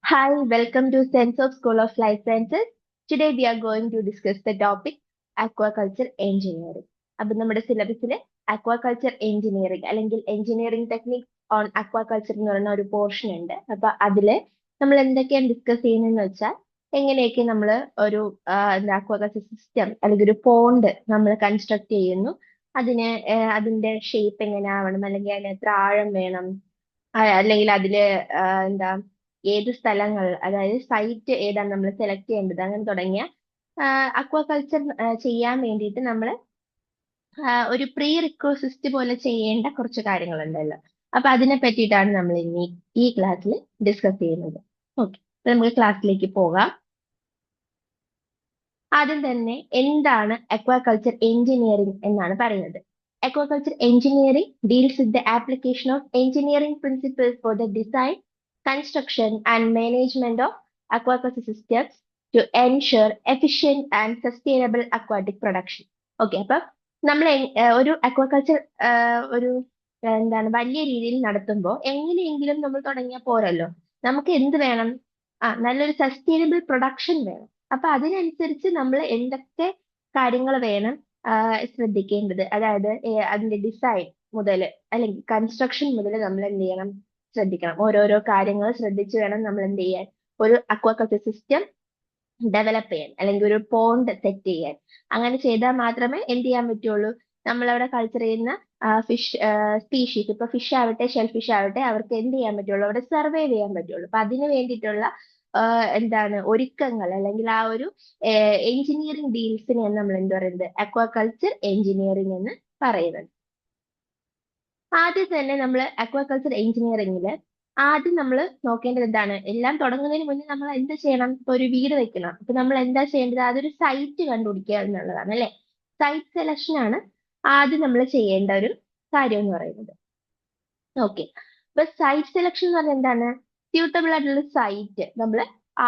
Hi, welcome to Sense of School of Life Sciences. Today we are going to discuss the topic aquaculture engineering. അപ്പൊ നമ്മുടെ സിലബസിൽ aquaculture engineering അല്ലെങ്കിൽ engineering techniques on aquaculture എന്ന് പറയുന്ന ഒരു portion ഉണ്ട്. അപ്പൊ അതില് നമ്മൾ എന്തൊക്കെയാണ് ഡിസ്കസ് ചെയ്യുന്നതെന്ന് വെച്ചാൽ എങ്ങനെയൊക്കെ നമ്മൾ ഒരു aquaculture സിസ്റ്റം അല്ലെങ്കിൽ ഒരു പോണ്ട് നമ്മൾ കൺസ്ട്രക്ട് ചെയ്യുന്നു. അതിന്റെ ഷേപ്പ് എങ്ങനെ ആവണം, അല്ലെങ്കിൽ അതിന് എത്ര ആഴം വേണം, അല്ലെങ്കിൽ അതില് എന്താ ഏത് സ്ഥലങ്ങൾ, അതായത് സൈറ്റ് ഏതാണ് നമ്മൾ സെലക്ട് ചെയ്യേണ്ടത്, അങ്ങനെ തുടങ്ങിയ അക്വാകൾച്ചർ ചെയ്യാൻ വേണ്ടിയിട്ട് നമ്മൾ ഒരു പ്രീ റിക്വസിസ്റ്റ് പോലെ ചെയ്യേണ്ട കുറച്ച് കാര്യങ്ങളുണ്ടല്ലോ. അപ്പൊ അതിനെ പറ്റിയിട്ടാണ് നമ്മൾ ഇനി ഈ ക്ലാസ്സിൽ ഡിസ്കസ് ചെയ്യുന്നത്. ഓക്കെ, നമുക്ക് ക്ലാസ്സിലേക്ക് പോകാം. ആദ്യം തന്നെ എന്താണ് അക്വാകൾച്ചർ എഞ്ചിനീയറിംഗ് എന്നാണ് പറയുന്നത്. Aquaculture engineering deals with the application of engineering principles for the design, construction and management of aquaculture systems to ensure efficient and sustainable aquatic production. Okay, അപ്പൊ നമ്മൾ ഒരു അക്വാകൾച്ചർ ഒരു എന്താണ് വലിയ രീതിയിൽ നടത്തുമ്പോൾ എങ്ങനെയെങ്കിലും നമ്മൾ തുടങ്ങിയാൽ പോരല്ലോ. നമുക്ക് എന്ത് വേണം? നല്ലൊരു സസ്റ്റൈനബിൾ പ്രൊഡക്ഷൻ വേണം. അപ്പൊ അതിനനുസരിച്ച് നമ്മൾ എന്തൊക്കെ കാര്യങ്ങൾ വേണം ശ്രദ്ധിക്കേണ്ടത്, അതായത് അതിന്റെ ഡിസൈൻ മുതൽ അല്ലെങ്കിൽ കൺസ്ട്രക്ഷൻ മുതൽ നമ്മൾ എന്ത് ചെയ്യണം? ശ്രദ്ധിക്കണം. ഓരോരോ കാര്യങ്ങൾ ശ്രദ്ധിച്ച് വേണം നമ്മൾ എന്ത് ചെയ്യാൻ, ഒരു അക്വാകൾച്ചർ സിസ്റ്റം ഡെവലപ്പ് ചെയ്യാൻ അല്ലെങ്കിൽ ഒരു പോണ്ട് സെറ്റ് ചെയ്യാൻ. അങ്ങനെ ചെയ്താൽ മാത്രമേ എന്ത് ചെയ്യാൻ പറ്റുള്ളൂ, നമ്മളവിടെ കൾച്ചർ ചെയ്യുന്ന ഫിഷ് സ്പീഷീസ്, ഇപ്പൊ ഫിഷ് ആവട്ടെ ഷെൽ ഫിഷ് ആവട്ടെ, അവർക്ക് എന്ത് ചെയ്യാൻ പറ്റുള്ളൂ, അവിടെ സർവൈവ് ചെയ്യാൻ പറ്റുള്ളൂ. അപ്പൊ അതിന് വേണ്ടിയിട്ടുള്ള എന്താണ് ഒരുക്കങ്ങൾ, അല്ലെങ്കിൽ ആ ഒരു എഞ്ചിനീയറിംഗ് ഡീൽസിനെയാണ് നമ്മൾ എന്ത് പറയുന്നത്, അക്വാകൾച്ചർ എഞ്ചിനീയറിംഗ് എന്ന് പറയുന്നത്. ആദ്യം തന്നെ നമ്മൾ അക്വാകൾച്ചർ എഞ്ചിനീയറിംഗിൽ ആദ്യം നമ്മൾ നോക്കേണ്ടത് എന്താണ്? എല്ലാം തുടങ്ങുന്നതിന് മുന്നേ നമ്മൾ എന്ത് ചെയ്യണം? ഇപ്പൊ ഒരു വീട് വെക്കണം, അപ്പൊ നമ്മൾ എന്താ ചെയ്യേണ്ടത്? അതൊരു സൈറ്റ് കണ്ടുപിടിക്കുക എന്നുള്ളതാണ്, അല്ലെ? സൈറ്റ് സെലക്ഷൻ ആണ് ആദ്യം നമ്മൾ ചെയ്യേണ്ട ഒരു കാര്യം എന്ന് പറയുന്നത്. ഓക്കെ, അപ്പൊ സൈറ്റ് സെലക്ഷൻ എന്ന് പറഞ്ഞാൽ എന്താണ്? സ്യൂട്ടബിൾ ആയിട്ടുള്ള സൈറ്റ് നമ്മൾ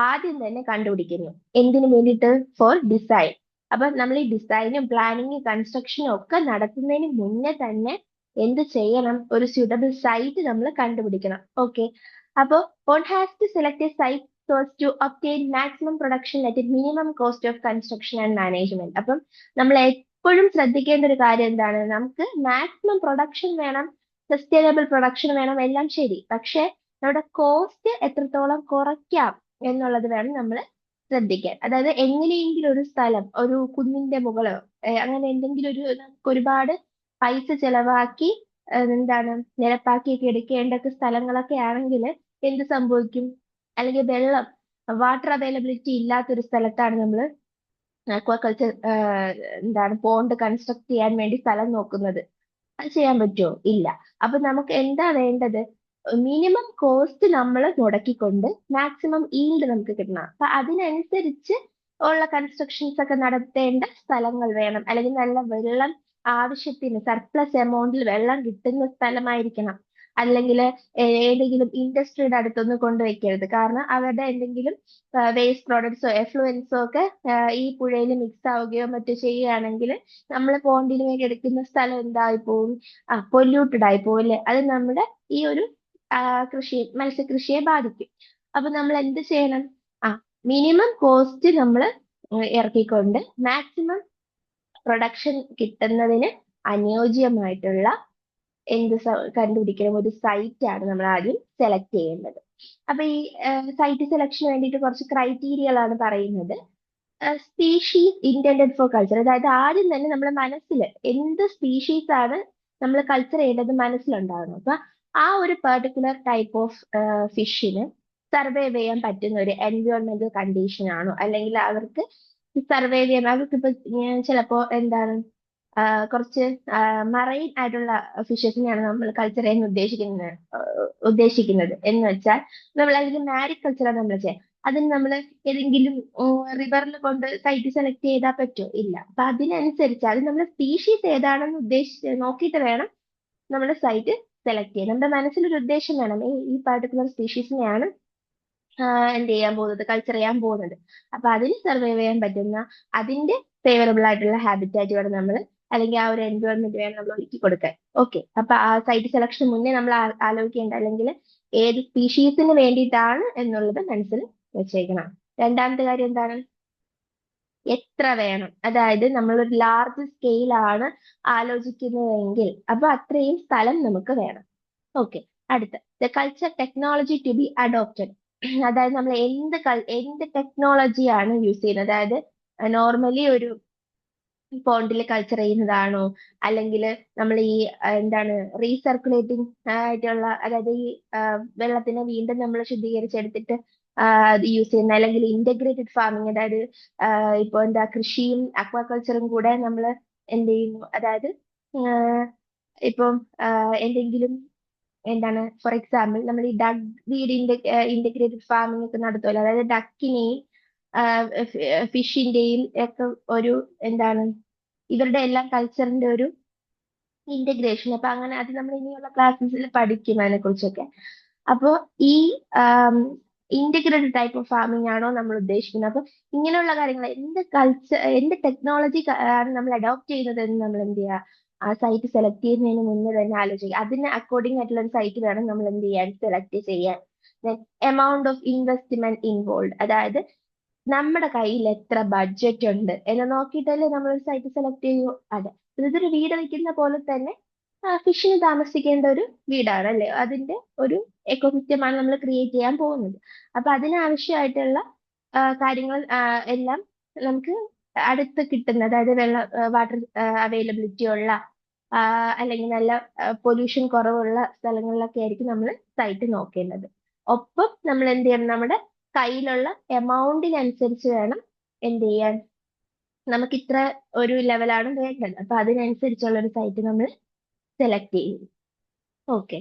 ആദ്യം തന്നെ കണ്ടുപിടിക്കുന്നു. എന്തിനു വേണ്ടിയിട്ട്? For design. അപ്പൊ നമ്മൾ ഈ ഡിസൈനും പ്ലാനിങ്ങും കൺസ്ട്രക്ഷനും ഒക്കെ നടത്തുന്നതിന് മുന്നേ തന്നെ എന്ത് ചെയ്യണം? ഒരു സ്യൂട്ടബിൾ സൈറ്റ് നമ്മൾ കണ്ടുപിടിക്കണം. ഓക്കെ, അപ്പോ one has to select a site so as to obtain maximum production at a minimum cost of construction and management. അപ്പം നമ്മൾ എപ്പോഴും ശ്രദ്ധിക്കേണ്ട ഒരു കാര്യം എന്താണ്? നമുക്ക് മാക്സിമം പ്രൊഡക്ഷൻ വേണം, സസ്റ്റൈനബിൾ പ്രൊഡക്ഷൻ വേണം, എല്ലാം ശരി. പക്ഷെ നമ്മുടെ കോസ്റ്റ് എത്രത്തോളം കുറയ്ക്കാം എന്നുള്ളത് വേണം നമ്മൾ ശ്രദ്ധിക്കാൻ. അതായത് എങ്ങനെയെങ്കിലും ഒരു സ്ഥലം, ഒരു കുന്നിന്റെ മുകളോ അങ്ങനെ എന്തെങ്കിലും ഒരു നമുക്ക് ഒരുപാട് പൈസ ചെലവാക്കി എന്താണ് നിരപ്പാക്കിയൊക്കെ എടുക്കേണ്ട സ്ഥലങ്ങളൊക്കെ ആണെങ്കിൽ എന്ത് സംഭവിക്കും? അല്ലെങ്കിൽ വെള്ളം, വാട്ടർ അവൈലബിലിറ്റി ഇല്ലാത്തൊരു സ്ഥലത്താണ് നമ്മൾ അക്വാകൾച്ചർ എന്താണ് പോണ്ട് കൺസ്ട്രക്ട് ചെയ്യാൻ വേണ്ടി സ്ഥലം നോക്കുന്നത്. അത് ചെയ്യാൻ പറ്റുമോ? ഇല്ല. അപ്പൊ നമുക്ക് എന്താ വേണ്ടത്? മിനിമം കോസ്റ്റ് നമ്മൾ മുടക്കിക്കൊണ്ട് മാക്സിമം ഈൽഡ് നമുക്ക് കിട്ടണം. അപ്പൊ അതിനനുസരിച്ച് ഉള്ള കൺസ്ട്രക്ഷൻസ് ഒക്കെ നടത്തേണ്ട സ്ഥലങ്ങൾ വേണം, അല്ലെങ്കിൽ നല്ല വെള്ളം ആവശ്യത്തിന് സർപ്ലസ് എമൗണ്ടിൽ വെള്ളം കിട്ടുന്ന സ്ഥലമായിരിക്കണം. അല്ലെങ്കിൽ ഏതെങ്കിലും ഇൻഡസ്ട്രിയുടെ അടുത്തൊന്നും കൊണ്ടുവയ്ക്കരുത്. കാരണം അവരുടെ എന്തെങ്കിലും വേസ്റ്റ് പ്രോഡക്ട്സോ എഫ്ലുവൻസോ ഒക്കെ ഈ പുഴയിൽ മിക്സ് ആവുകയോ മറ്റോ ചെയ്യുകയാണെങ്കിൽ നമ്മൾ പോണ്ടിന് വേണ്ടി എടുക്കുന്ന സ്ഥലം എന്തായി പോവും? പൊല്യൂട്ടഡ് ആയി പോവും, അല്ലേ? അത് നമ്മുടെ ഈ ഒരു മത്സ്യകൃഷിയെ ബാധിക്കും. അപ്പൊ നമ്മൾ എന്ത് ചെയ്യണം? ആ മിനിമം കോസ്റ്റ് നമ്മൾ ഇറക്കിക്കൊണ്ട് മാക്സിമം പ്രൊഡക്ഷൻ കിട്ടുന്നതിന് അനുയോജ്യമായിട്ടുള്ള എന്ത് കണ്ടുപിടിക്കണം? ഒരു സൈറ്റ് ആണ് നമ്മൾ ആദ്യം സെലക്ട് ചെയ്യേണ്ടത്. അപ്പൊ ഈ സൈറ്റ് സെലക്ഷന് വേണ്ടിയിട്ട് കുറച്ച് ക്രൈറ്റീരിയകളാണ് പറയുന്നത്. സ്പീഷീസ് ഇന്റൻഡഡ് ഫോർ കൾച്ചർ, അതായത് ആദ്യം തന്നെ നമ്മുടെ മനസ്സിൽ എന്ത് സ്പീഷീസ് ആണ് നമ്മൾ കൾച്ചർ ചെയ്യേണ്ടത് മനസ്സിലുണ്ടാവണം. അപ്പൊ ആ ഒരു പെർട്ടിക്കുലർ ടൈപ്പ് ഓഫ് ഫിഷിന് സർവൈവ് ചെയ്യാൻ പറ്റുന്ന ഒരു എൻവയോൺമെന്റൽ കണ്ടീഷൻ ആണോ, അല്ലെങ്കിൽ അവർക്ക് സർവൈവ് ചെയ്യാൻ, അവർക്ക് ഇപ്പൊ ചിലപ്പോ എന്താണ് കുറച്ച് മറൈൻ ആയിട്ടുള്ള ഫിഷസിനെയാണ് നമ്മൾ കൾച്ചർ ചെയ്യാൻ ഉദ്ദേശിക്കുന്നത് എന്ന് വെച്ചാൽ നമ്മൾ അതിന് മാരികൾച്ചറാണ് നമ്മൾ ചെയ്യുക. അതിന് നമ്മൾ ഏതെങ്കിലും റിവറിൽ കൊണ്ട് സൈറ്റ് സെലക്ട് ചെയ്താൽ പറ്റുമോ? ഇല്ല. അപ്പൊ അതിനനുസരിച്ച് അത് നമ്മുടെ സ്പീഷീസ് ഏതാണെന്ന് നോക്കിയിട്ട് വേണം നമ്മുടെ സൈറ്റ് സെലക്ട് ചെയ്യാൻ. നമ്മുടെ മനസ്സിലൊരു ഉദ്ദേശം വേണം, ഈ പർട്ടിക്കുലർ സ്പീഷീസിനെയാണ് എന്ത് ചെയ്യാൻ പോകുന്നത്, കൾച്ചർ ചെയ്യാൻ പോകുന്നത്. അപ്പൊ അതിന് സർവൈവ് ചെയ്യാൻ പറ്റുന്ന, അതിന്റെ ഫേവറബിൾ ആയിട്ടുള്ള ഹാബിറ്റാറ്റ് വേണം നമ്മൾ അല്ലെങ്കിൽ ആ ഒരു എൻവയോൺമെന്റ് വേണം നമ്മൾ ഒരുക്കി കൊടുക്കാൻ. ഓക്കെ, അപ്പൊ ആ സൈറ്റ് സെലക്ഷൻ മുന്നേ നമ്മൾ ആലോചിക്കേണ്ട, അല്ലെങ്കിൽ ഏത് സ്പീഷീസിന് വേണ്ടിയിട്ടാണ് എന്നുള്ളത് മനസ്സിൽ വെച്ചേക്കണം. രണ്ടാമത്തെ കാര്യം എന്താണ്? എത്ര വേണം. അതായത് നമ്മൾ ഒരു ലാർജ് സ്കെയിലാണ് ആലോചിക്കുന്നതെങ്കിൽ അപ്പൊ അത്രയും സ്ഥലം നമുക്ക് വേണം. ഓക്കെ. അടുത്ത the culture technology to be adopted. അതായത് നമ്മൾ എന്ത് ടെക്നോളജിയാണ് യൂസ് ചെയ്യുന്നത്. അതായത് നോർമലി ഒരു പോണ്ടിൽ കൾച്ചർ ചെയ്യുന്നതാണോ, അല്ലെങ്കിൽ നമ്മൾ ഈ എന്താണ് റീസർക്കുലേറ്റിംഗ് ആയിട്ടുള്ള, അതായത് ഈ വെള്ളത്തിനെ വീണ്ടും നമ്മൾ ശുദ്ധീകരിച്ചെടുത്തിട്ട് അത് യൂസ് ചെയ്യുന്ന, അല്ലെങ്കിൽ ഇന്റഗ്രേറ്റഡ് ഫാമിംഗ്, അതായത് ഇപ്പൊ എന്താ കൃഷിയും അക്വാകൾച്ചറും കൂടെ നമ്മൾ എന്ത് ചെയ്യുന്നു, അതായത് ആഹ് ഇപ്പം എന്തെങ്കിലും എന്താണ്, ഫോർ എക്സാമ്പിൾ നമ്മൾ ഈ ഡക്ക് വീഡ് ഇന്റഗ്രേറ്റഡ് ഫാമിംഗ് ഒക്കെ നടത്തുമല്ലോ, അതായത് ഡക്കിനെയും ഫിഷിന്റെയും ഒക്കെ ഒരു എന്താണ് ഇവരുടെ എല്ലാം കൾച്ചറിന്റെ ഒരു ഇന്റഗ്രേഷൻ. അപ്പൊ അങ്ങനെ അത് നമ്മൾ ഇനിയുള്ള ക്ലാസ്സസിൽ പഠിക്കും അതിനെ കുറിച്ചൊക്കെ. അപ്പോ ഈ ഇന്റഗ്രേറ്റഡ് ടൈപ്പ് ഓഫ് ഫാമിംഗ് ആണോ നമ്മൾ ഉദ്ദേശിക്കുന്നത്. അപ്പൊ ഇങ്ങനെയുള്ള കാര്യങ്ങൾ, എന്ത് ടെക്നോളജി ആണ് നമ്മൾ അഡോപ്റ്റ് ചെയ്യുന്നത് എന്ന് നമ്മൾ എന്ത് ചെയ്യുക, ആ സൈറ്റ് സെലക്ട് ചെയ്യുന്നതിന് മുന്നേ തന്നെ ആലോചിക്കുക. അതിന് അക്കോർഡിംഗ് ആയിട്ടുള്ള ഒരു സൈറ്റ് വേണം നമ്മൾ എന്ത് ചെയ്യാൻ, സെലക്ട് ചെയ്യാൻ. എമൗണ്ട് ഓഫ് ഇൻവെസ്റ്റ്മെന്റ് ഇൻവോൾവ്, അതായത് നമ്മുടെ കയ്യിൽ എത്ര ബഡ്ജറ്റ് ഉണ്ട് എന്ന് നോക്കിയിട്ടല്ലേ നമ്മൾ ഒരു സൈറ്റ് സെലക്ട് ചെയ്യൂ. അതെ, ഇതൊരു വീട് വയ്ക്കുന്ന പോലെ തന്നെ ഫിഷിന് താമസിക്കേണ്ട ഒരു വീടാണ് അല്ലേ, അതിന്റെ ഒരു എക്കോസിസ്റ്റമാണ് നമ്മൾ ക്രിയേറ്റ് ചെയ്യാൻ പോകുന്നത്. അപ്പൊ അതിനാവശ്യമായിട്ടുള്ള കാര്യങ്ങൾ എല്ലാം നമുക്ക് അടുത്ത് കിട്ടുന്ന, അതായത് വാട്ടർ അവൈലബിലിറ്റി ഉള്ള അല്ലെങ്കിൽ നല്ല പൊല്യൂഷൻ കുറവുള്ള സ്ഥലങ്ങളിലൊക്കെ ആയിരിക്കും നമ്മൾ സൈറ്റ് നോക്കേണ്ടത്. ഒപ്പം നമ്മൾ എന്ത് ചെയ്യണം, നമ്മുടെ കയ്യിലുള്ള എമൗണ്ടിനനുസരിച്ച് വേണം എന്ത് ചെയ്യാൻ, നമുക്ക് ഇത്ര ഒരു ലെവലാണ് വേണ്ടത്. അപ്പൊ അതിനനുസരിച്ചുള്ള ഒരു സൈറ്റ് നമ്മൾ സെലക്ട് ചെയ്യും. ഓക്കെ.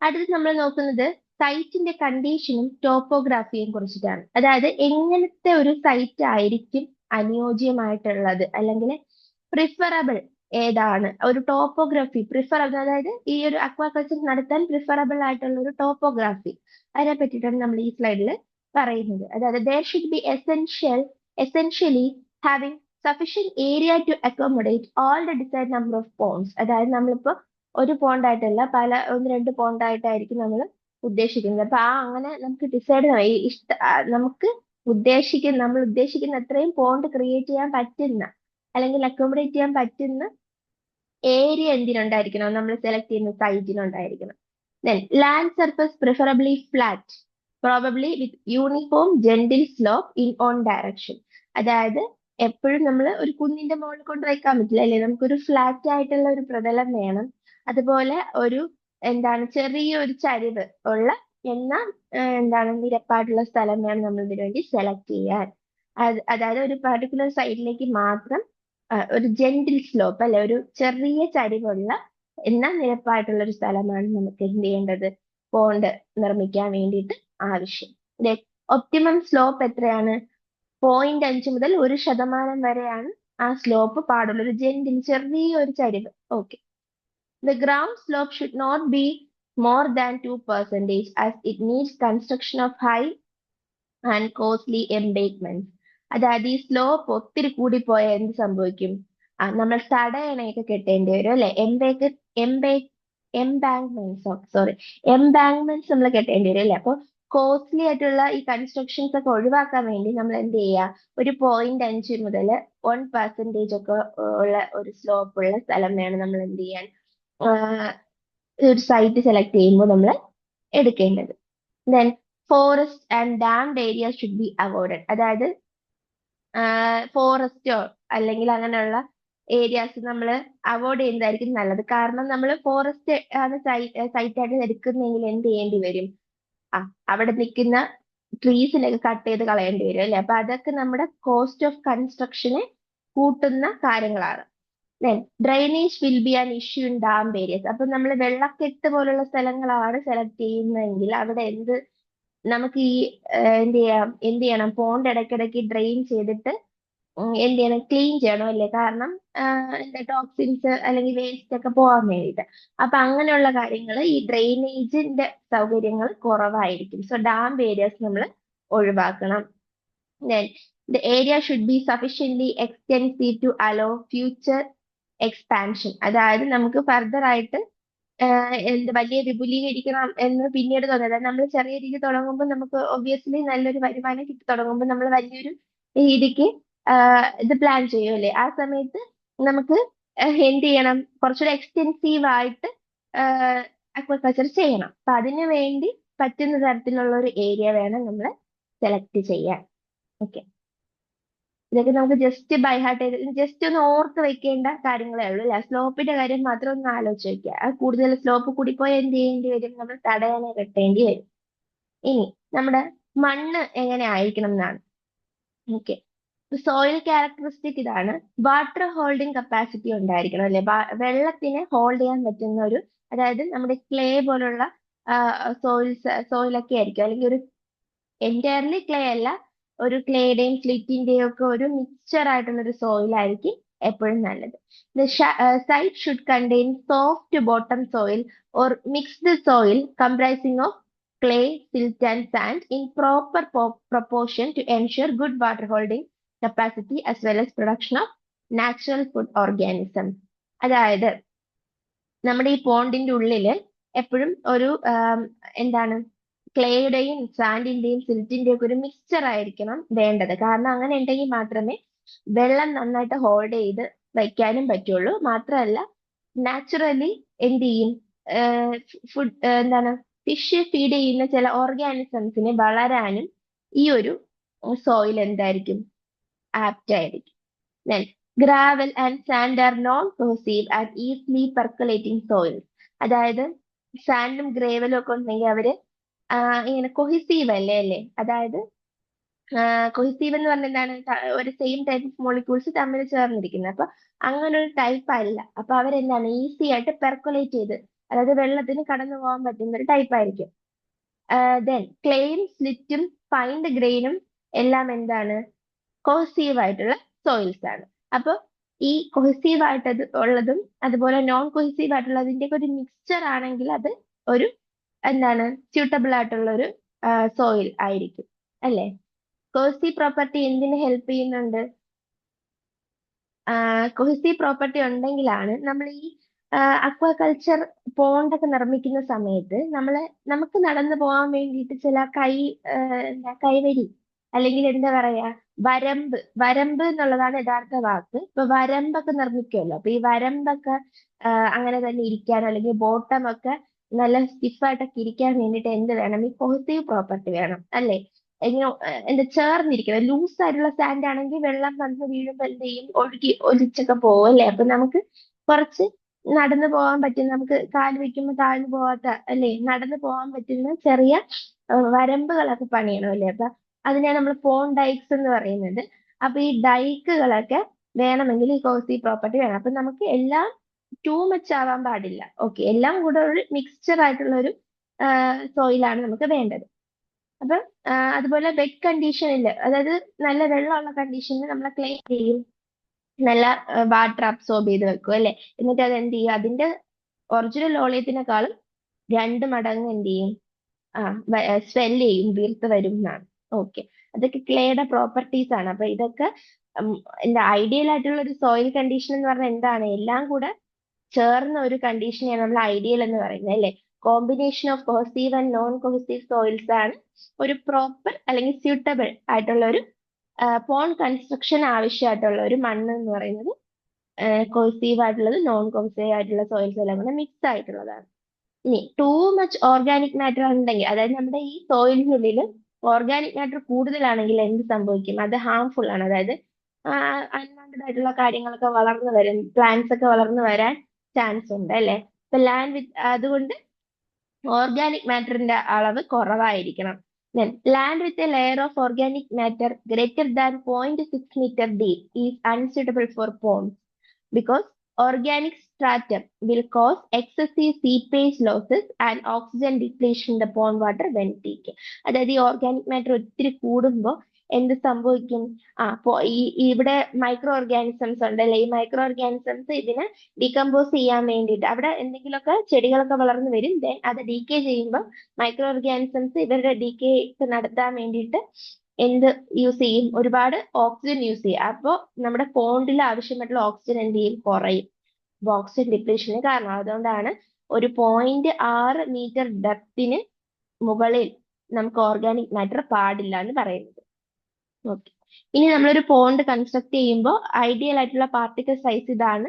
അടുത്ത് നമ്മൾ നോക്കുന്നത് സൈറ്റിന്റെ കണ്ടീഷനും ടോപ്പോഗ്രാഫിയും കുറിച്ചിട്ടാണ്. അതായത് എങ്ങനത്തെ ഒരു സൈറ്റ് ആയിരിക്കും അനുയോജ്യമായിട്ടുള്ളത്, അല്ലെങ്കിൽ പ്രിഫറബിൾ ഏതാണ്, ഒരു ടോപ്പോഗ്രാഫി പ്രിഫറബിൾ, അതായത് ഈ ഒരു അക്വാകൾച്ചർ നടത്താൻ പ്രിഫറബിൾ ആയിട്ടുള്ള ഒരു ടോപ്പോഗ്രാഫി, അതിനെ പറ്റിയിട്ടാണ് നമ്മൾ ഈ സ്ലൈഡിൽ പറയുന്നത്. അതായത് there should be essentially having sufficient area to accommodate all the desired number of ponds. അതായത് നമ്മളിപ്പോ ഒരു പോണ്ട് ആയിട്ടല്ല, പല ഒന്ന് രണ്ട് പോണ്ട് ആയിട്ടായിരിക്കും നമ്മൾ ഉദ്ദേശിക്കുന്നത്. അപ്പൊ അങ്ങനെ നമുക്ക് ഡിസൈഡ് നമുക്ക് നമ്മൾ ഉദ്ദേശിക്കുന്ന അത്രയും പോണ്ട് ക്രിയേറ്റ് ചെയ്യാൻ പറ്റുന്ന, അല്ലെങ്കിൽ അക്കോമഡേറ്റ് ചെയ്യാൻ പറ്റുന്ന ഏരിയ എന്തിനുണ്ടായിരിക്കണം, നമ്മൾ സെലക്ട് ചെയ്യുന്ന സൈറ്റിനുണ്ടായിരിക്കണം. Then land surface preferably flat, probably with uniform gentle slope in on direction. അതായത് എപ്പോഴും നമ്മൾ ഒരു കുന്നിന്റെ മുകളിൽ കൊണ്ട് വയ്ക്കാൻ പറ്റില്ല അല്ലേ, നമുക്കൊരു ഫ്ലാറ്റ് ആയിട്ടുള്ള ഒരു പ്രതലം വേണം. അതുപോലെ ഒരു എന്താണ് ചെറിയൊരു ചരിവ് ഉള്ള എന്നാൽ എന്താണ് നിരപ്പായിട്ടുള്ള സ്ഥലം വേണം നമ്മൾ ഇതിനു വേണ്ടി സെലക്ട് ചെയ്യാൻ. അതായത് ഒരു പർട്ടിക്കുലർ സൈഡിലേക്ക് മാത്രം ഒരു ജെന്റിൽ സ്ലോപ്പ് അല്ലെ, ഒരു ചെറിയ ചരിവുള്ള എന്നാൽ നിരപ്പായിട്ടുള്ള ഒരു സ്ഥലമാണ് നമുക്ക് എന്ത് ചെയ്യേണ്ടത്, പോണ്ട് നിർമ്മിക്കാൻ വേണ്ടിയിട്ട് ആവശ്യം. ഒപ്റ്റിമം സ്ലോപ്പ് എത്രയാണ്? 0.5 മുതൽ 1% വരെയാണ് ആ സ്ലോപ്പ് പാടുള്ള, ഒരു ജെന്റിൽ ചെറിയൊരു ചരിവ്. Okay. The ground slope should not be more than 2% as it needs construction of high and costly embankments. അതായത് ഈ സ്ലോപ്പ് ഒത്തിരി കൂടിപ്പോയാൽ എന്ത് സംഭവിക്കും? നമ്മൾ തടയണയൊക്കെ കെട്ടേണ്ടി വരും അല്ലെ, എംബാങ്ക്മെന്റ്സ് നമ്മൾ കെട്ടേണ്ടി വരും അല്ലെ. അപ്പൊ കോസ്റ്റ്ലി ആയിട്ടുള്ള ഈ കൺസ്ട്രക്ഷൻസ് ഒക്കെ ഒഴിവാക്കാൻ വേണ്ടി നമ്മൾ എന്ത് ചെയ്യുക, ഒരു 0.5 മുതൽ 1% ഒക്കെ ഉള്ള ഒരു സ്ലോപ്പ് ഉള്ള സ്ഥലം വേണം നമ്മൾ എന്ത് ചെയ്യാൻ, ഒരു സൈറ്റ് സെലക്ട് ചെയ്യുമ്പോൾ നമ്മൾ എടുക്കേണ്ടത്. Then forest and damned area should be avoided. അതായത് ഫോറസ്റ്റോ അല്ലെങ്കിൽ അങ്ങനെയുള്ള ഏരിയാസ് നമ്മൾ അവോയ്ഡ് ചെയ്യുന്നതായിരിക്കും നല്ലത്. കാരണം നമ്മൾ ഫോറസ്റ്റ് ആണ് സൈറ്റായിട്ട് എടുക്കുന്നെങ്കിൽ എന്ത് ചെയ്യേണ്ടി വരും, അവിടെ നിൽക്കുന്ന ട്രീസിനൊക്കെ കട്ട് ചെയ്ത് കളയേണ്ടി വരും അല്ലെ. അപ്പൊ അതൊക്കെ നമ്മുടെ കോസ്റ്റ് ഓഫ് കൺസ്ട്രക്ഷനെ കൂട്ടുന്ന കാര്യങ്ങളാണ്. Drainage will be an issue in dam areas. അപ്പൊ നമ്മൾ വെള്ളക്കെട്ട് പോലുള്ള സ്ഥലങ്ങളാണ് സെലക്ട് ചെയ്യുന്നതെങ്കിൽ അവിടെ നമുക്ക് ഈ എന്ത് ചെയ്യണം, പോണ്ട് ഇടയ്ക്കിടയ്ക്ക് ഡ്രെയിൻ ചെയ്തിട്ട് എന്ത് ചെയ്യണം, ക്ലീൻ ചെയ്യണം അല്ലേ. കാരണം എന്താ ടോക്സിൻസ് അല്ലെങ്കിൽ വേസ്റ്റ് ഒക്കെ പോകാൻ വേണ്ടിയിട്ട്. അപ്പൊ അങ്ങനെയുള്ള കാര്യങ്ങൾ, ഈ ഡ്രെയിനേജിന്റെ സൗകര്യങ്ങൾ കുറവായിരിക്കും. സോ ഡാം ഏരിയാസ് നമ്മൾ ഒഴിവാക്കണം. The area should be sufficiently extensive to allow future expansion. അതായത് നമുക്ക് ഫർദർ ആയിട്ട് എന്ത് വലിയ വിപുലീകരിക്കണം എന്ന് പിന്നീട് തോന്നുന്നത്. അതായത് നമ്മൾ ചെറിയ രീതിയിൽ തുടങ്ങുമ്പോൾ നമുക്ക് ഒബ്വിയസ്ലി നല്ലൊരു വരുമാനം കിട്ടി തുടങ്ങുമ്പോൾ നമ്മൾ വലിയൊരു രീതിക്ക് ഇത് പ്ലാൻ ചെയ്യുമല്ലേ. ആ സമയത്ത് നമുക്ക് എന്ത് ചെയ്യണം, കുറച്ചുകൂടെ എക്സ്റ്റെൻസീവ് ആയിട്ട് അക്വാകൾച്ചർ ചെയ്യണം. അപ്പൊ അതിനു വേണ്ടി പറ്റുന്ന തരത്തിലുള്ള ഒരു ഏരിയ വേണം നമ്മൾ സെലക്ട് ചെയ്യാൻ. ഓക്കെ, ഇതൊക്കെ നമുക്ക് ജസ്റ്റ് ബൈ ഹാർട്ട് ചെയ്ത് ജസ്റ്റ് ഒന്ന് ഓർത്ത് വെക്കേണ്ട കാര്യങ്ങളേ ഉള്ളൂ അല്ലെ. സ്ലോപ്പിന്റെ കാര്യം മാത്രം ഒന്ന് ആലോചിച്ച് വെക്കുക. അത് കൂടുതൽ സ്ലോപ്പ് കൂടിപ്പോയാൽ എന്ത് ചെയ്യേണ്ടി വരും, നമ്മൾ തടയാനെ കെട്ടേണ്ടി വരും. ഇനി നമ്മുടെ മണ്ണ് എങ്ങനെ ആയിരിക്കണം എന്നാണ്. ഓക്കെ, സോയിൽ ക്യാരക്ടറിസ്റ്റിക് ഇതാണ്. വാട്ടർ ഹോൾഡിംഗ് കപ്പാസിറ്റി ഉണ്ടായിരിക്കണം അല്ലെ. വെള്ളത്തിനെ ഹോൾഡ് ചെയ്യാൻ പറ്റുന്ന ഒരു, അതായത് നമ്മുടെ ക്ലേ പോലുള്ള സോയിലൊക്കെ ആയിരിക്കും, അല്ലെങ്കിൽ ഒരു എൻറ്റയർലി ക്ലേ അല്ല, ഒരു ക്ലേയുടെയും സ്ലിറ്റിന്റെയും ഒക്കെ ഒരു മിക്സ്ചർ ആയിട്ടുള്ള ഒരു സോയിൽ ആയിരിക്കും എപ്പോഴും നല്ലത്. The site should contain soft bottom soil or mixed soil comprising of clay, silt and sand in proper proportion to ensure good water holding capacity as well as production of natural food organisms. അതായത് നമ്മുടെ ഈ പോണ്ടിന്റെ ഉള്ളില് എപ്പോഴും ഒരു എന്താണ്, ക്ലേയുടെയും സാൻഡിന്റെയും സിൽറ്റിന്റെയും ഒക്കെ ഒരു mixture ആയിരിക്കണം വേണ്ടത്. കാരണം അങ്ങനെ ഉണ്ടെങ്കിൽ മാത്രമേ വെള്ളം നന്നായിട്ട് ഹോൾഡ് ചെയ്ത് വയ്ക്കാനും പറ്റുള്ളൂ. മാത്രമല്ല നാച്ചുറലി എന്ത് ചെയ്യും, ഫുഡ് എന്താണ്, ഫിഷ് ഫീഡ് ചെയ്യുന്ന ചില ഓർഗാനിസംസിനെ വളരാനും ഈ ഒരു സോയിൽ എന്തായിരിക്കും, ആപ്റ്റ് ആയിരിക്കും. Then gravel and sand are non-corrosive and easily percolating soils. അതായത് സാൻഡും ഗ്രേവലും ഒക്കെ ഉണ്ടെങ്കിൽ അവര് ഇങ്ങനെ കൊഹിസീവ് അല്ലേ. അതായത് കൊഹിസീവ് എന്ന് പറഞ്ഞാൽ എന്താണ്, ഒരു സെയിം ടൈപ്പ് ഓഫ് മോളിക്യൂൾസ് തമ്മിൽ ചേർന്നിരിക്കുന്നത്. അപ്പൊ അങ്ങനെ ഒരു ടൈപ്പ് അല്ല. അപ്പൊ അവരെന്താണ്, ഈസി ആയിട്ട് പെർക്കുലേറ്റ് ചെയ്ത്, അതായത് വെള്ളത്തിന് കടന്നു പോകാൻ പറ്റുന്ന ഒരു ടൈപ്പ് ആയിരിക്കും. ദെൻ ക്ലേയും സ്ലിറ്റും ഫൈൻഡ് ഗ്രെയിനും എല്ലാം എന്താണ്, കോഹസീവ് ആയിട്ടുള്ള സോയിൽസ് ആണ്. അപ്പൊ ഈ കൊഹസീവ് ആയിട്ട് ഉള്ളതും അതുപോലെ നോൺ കൊഹസീവ് ആയിട്ടുള്ളതിന്റെ ഒക്കെ ഒരു മിക്സ്ചർ ആണെങ്കിൽ അത് ഒരു എന്താണ്, സ്യൂട്ടബിൾ ആയിട്ടുള്ള ഒരു സോയിൽ ആയിരിക്കും അല്ലെ. കോഹസീവ് പ്രോപ്പർട്ടി എന്തിന് ഹെൽപ്പ് ചെയ്യുന്നുണ്ട്, കൊഹസീവ് പ്രോപ്പർട്ടി ഉണ്ടെങ്കിലാണ് നമ്മൾ ഈ അക്വാകൾച്ചർ പോണ്ടൊക്കെ നിർമ്മിക്കുന്ന സമയത്ത് നമുക്ക് നടന്നു പോകാൻ വേണ്ടിയിട്ട് ചില കൈവരി അല്ലെങ്കിൽ എന്താ പറയാ, വരമ്പ് എന്നുള്ളതാണ് യഥാർത്ഥ വാക്ക്. ഇപ്പൊ വരമ്പൊക്കെ നിർമ്മിക്കുമല്ലോ. അപ്പൊ ഈ വരമ്പൊക്കെ അങ്ങനെ തന്നെ ഇരിക്കാൻ, അല്ലെങ്കിൽ ബോട്ടം ഒക്കെ നല്ല സ്റ്റിഫായിട്ടൊക്കെ ഇരിക്കാൻ വേണ്ടിയിട്ട് എന്ത് വേണം, ഈ പോസിറ്റീവ് പ്രോപ്പർട്ടി വേണം അല്ലെ. ഇങ്ങനെ എന്താ ചേർന്നിരിക്കണം. ലൂസ് ആയിട്ടുള്ള സാൻഡ് ആണെങ്കിൽ വെള്ളം വന്ന് വീഴുമ്പോൾ എന്ത് ചെയ്യും, ഒലിച്ചൊക്കെ പോകും അല്ലെ. അപ്പൊ നമുക്ക് കുറച്ച് നടന്നു പോകാൻ പറ്റുന്ന, നമുക്ക് കാല് വെക്കുമ്പോൾ താഴ്ന്നു പോവാത്ത അല്ലെ, നടന്നു പോകാൻ പറ്റുന്ന ചെറിയ വരമ്പുകളൊക്കെ പണിയണം അല്ലെ. അപ്പൊ അതിനെയാണ് നമ്മൾ പോൺ ഡൈക്സ് എന്ന് പറയുന്നത്. അപ്പൊ ഈ ഡൈക്കുകളൊക്കെ വേണമെങ്കിൽ ഈ കോസീവ് പ്രോപ്പർട്ടി വേണം. അപ്പൊ നമുക്ക് എല്ലാം ടൂ മച്ച് ആവാൻ പാടില്ല. ഓക്കെ, എല്ലാം കൂടെ ഒരു മിക്സ്ചർ ആയിട്ടുള്ള ഒരു സോയിലാണ് നമുക്ക് വേണ്ടത്. അപ്പൊ അതുപോലെ വെറ്റ് കണ്ടീഷനിൽ, അതായത് നല്ല വെള്ളമുള്ള കണ്ടീഷനിൽ നമ്മളെ ക്ലീൻ ചെയ്യും, നല്ല വാട്ടർ അബ്സോർബ് ചെയ്ത് വെക്കും അല്ലെ. എന്നിട്ട് അത് എന്ത് ചെയ്യും, അതിന്റെ ഒറിജിനൽ വോളിയത്തിനേക്കാളും 2 മടങ്ങ് എന്ത് ചെയ്യും, സ്വെല്ല് ചെയ്യും, വീർത്ത് വരും എന്നാണ്. ഓക്കെ, അതൊക്കെ ക്ലേയുടെ പ്രോപ്പർട്ടീസ് ആണ്. അപ്പൊ ഇതൊക്കെ എന്താ ഐഡിയൽ ആയിട്ടുള്ള ഒരു സോയിൽ കണ്ടീഷൻ എന്ന് പറഞ്ഞാൽ എന്താണ്, എല്ലാം കൂടെ ചേർന്ന ഒരു കണ്ടീഷനെയാണ് നമ്മൾ ഐഡിയൽ എന്ന് പറയുന്നത് അല്ലെ. Combination of cohesive and non cohesive soils ആണ് ഒരു പ്രോപ്പർ അല്ലെങ്കിൽ സ്യൂട്ടബിൾ ആയിട്ടുള്ള ഒരു പോൺ കൺസ്ട്രക്ഷൻ ആവശ്യമായിട്ടുള്ള ഒരു മണ്ണ് എന്ന് പറയുന്നത്. കോഹസീവ് ആയിട്ടുള്ളത് നോൺ കോഹസീവ് ആയിട്ടുള്ള സോയിൽസ് എല്ലാം കൂടെ മിക്സ് ആയിട്ടുള്ളതാണ്. ഇനി ടൂ മച്ച് ഓർഗാനിക് മാറ്റർ ഉണ്ടെങ്കിൽ, അതായത് നമ്മുടെ ഈ സോയിലിനുള്ളിൽ ഓർഗാനിക് മാറ്റർ കൂടുതലാണെങ്കിൽ എന്ത് സംഭവിക്കും, അത് ഹാംഫുൾ ആണ്. അതായത് അൺവാണ്ടഡ് ആയിട്ടുള്ള കാര്യങ്ങളൊക്കെ വളർന്നു വരും, പ്ലാന്റ്സ് ഒക്കെ വളർന്നു വരാൻ ചാൻസ് ഉണ്ട് അല്ലെ. ഇപ്പൊ അതുകൊണ്ട് ഓർഗാനിക് മാറ്ററിന്റെ അളവ് കുറവായിരിക്കണം. Land with a layer of organic matter greater than 0.6 meter deep is unsuitable for ponds because organic stratum will cause excessive seepage losses and oxygen depletion in the pond water when peak. അതായത് ഈ organic matter ഒത്തിരി കൂടുമ്പോൾ എന്ത് സംഭവിക്കും, ഇവിടെ micro organisms ഉണ്ടല്ലേ. ഈ micro organisms ഇതിനെ ഡീകമ്പോസ് ചെയ്യാൻ വേണ്ടിയിട്ട്, അവിടെ എന്തെങ്കിലുമൊക്കെ ചെടികളൊക്കെ വളർന്നു വരും. ദെൻ അത് ഡീകേ ചെയ്യുമ്പോൾ മൈക്രോ ഓർഗാനിസംസ് ഇവരുടെ ഡീകേ നടത്താൻ വേണ്ടിയിട്ട് എന്ത് യൂസ് ചെയ്യും? ഒരുപാട് ഓക്സിജൻ യൂസ് ചെയ്യും. അപ്പോൾ നമ്മുടെ പോണ്ടിൽ ആവശ്യമായിട്ടുള്ള ഓക്സിജൻ എന്ത് ചെയ്യും? കുറയും. ഓക്സിജൻ ഡിപ്ലീഷന് കാരണം. അതുകൊണ്ടാണ് ഒരു 0.6 മീറ്റർ ഡെപ്തിന് മുകളിൽ നമുക്ക് ഓർഗാനിക് മാറ്റർ പാടില്ല എന്ന് പറയുന്നത്. ഓക്കെ. ഇനി നമ്മളൊരു പോണ്ട് കൺസ്ട്രക്ട് ചെയ്യുമ്പോൾ ഐഡിയൽ ആയിട്ടുള്ള പാർട്ടിക്കിൾ സൈസ് ഇതാണ്.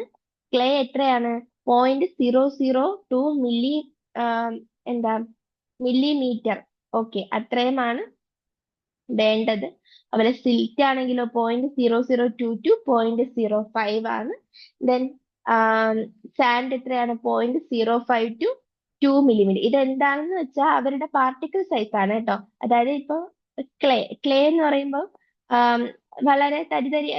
ക്ലേ എത്രയാണ്? 0.002 എന്താ മില്ലിമീറ്റർ. ഓക്കെ, അത്രയുമാണ് വേണ്ടത്. അതുപോലെ സിൽറ്റ് ആണെങ്കിലോ 0.0022 0.05 ആണ്. ദെൻ സാൻഡ് എത്രയാണ്? 0.052 ഇതെന്താണെന്ന് വെച്ചാൽ അവരുടെ പാർട്ടിക്കിൾ സൈസ് ആണ് കേട്ടോ. അതായത് ഇപ്പൊ ക്ലേ എന്ന് പറയുമ്പോൾ വളരെ തരിതരി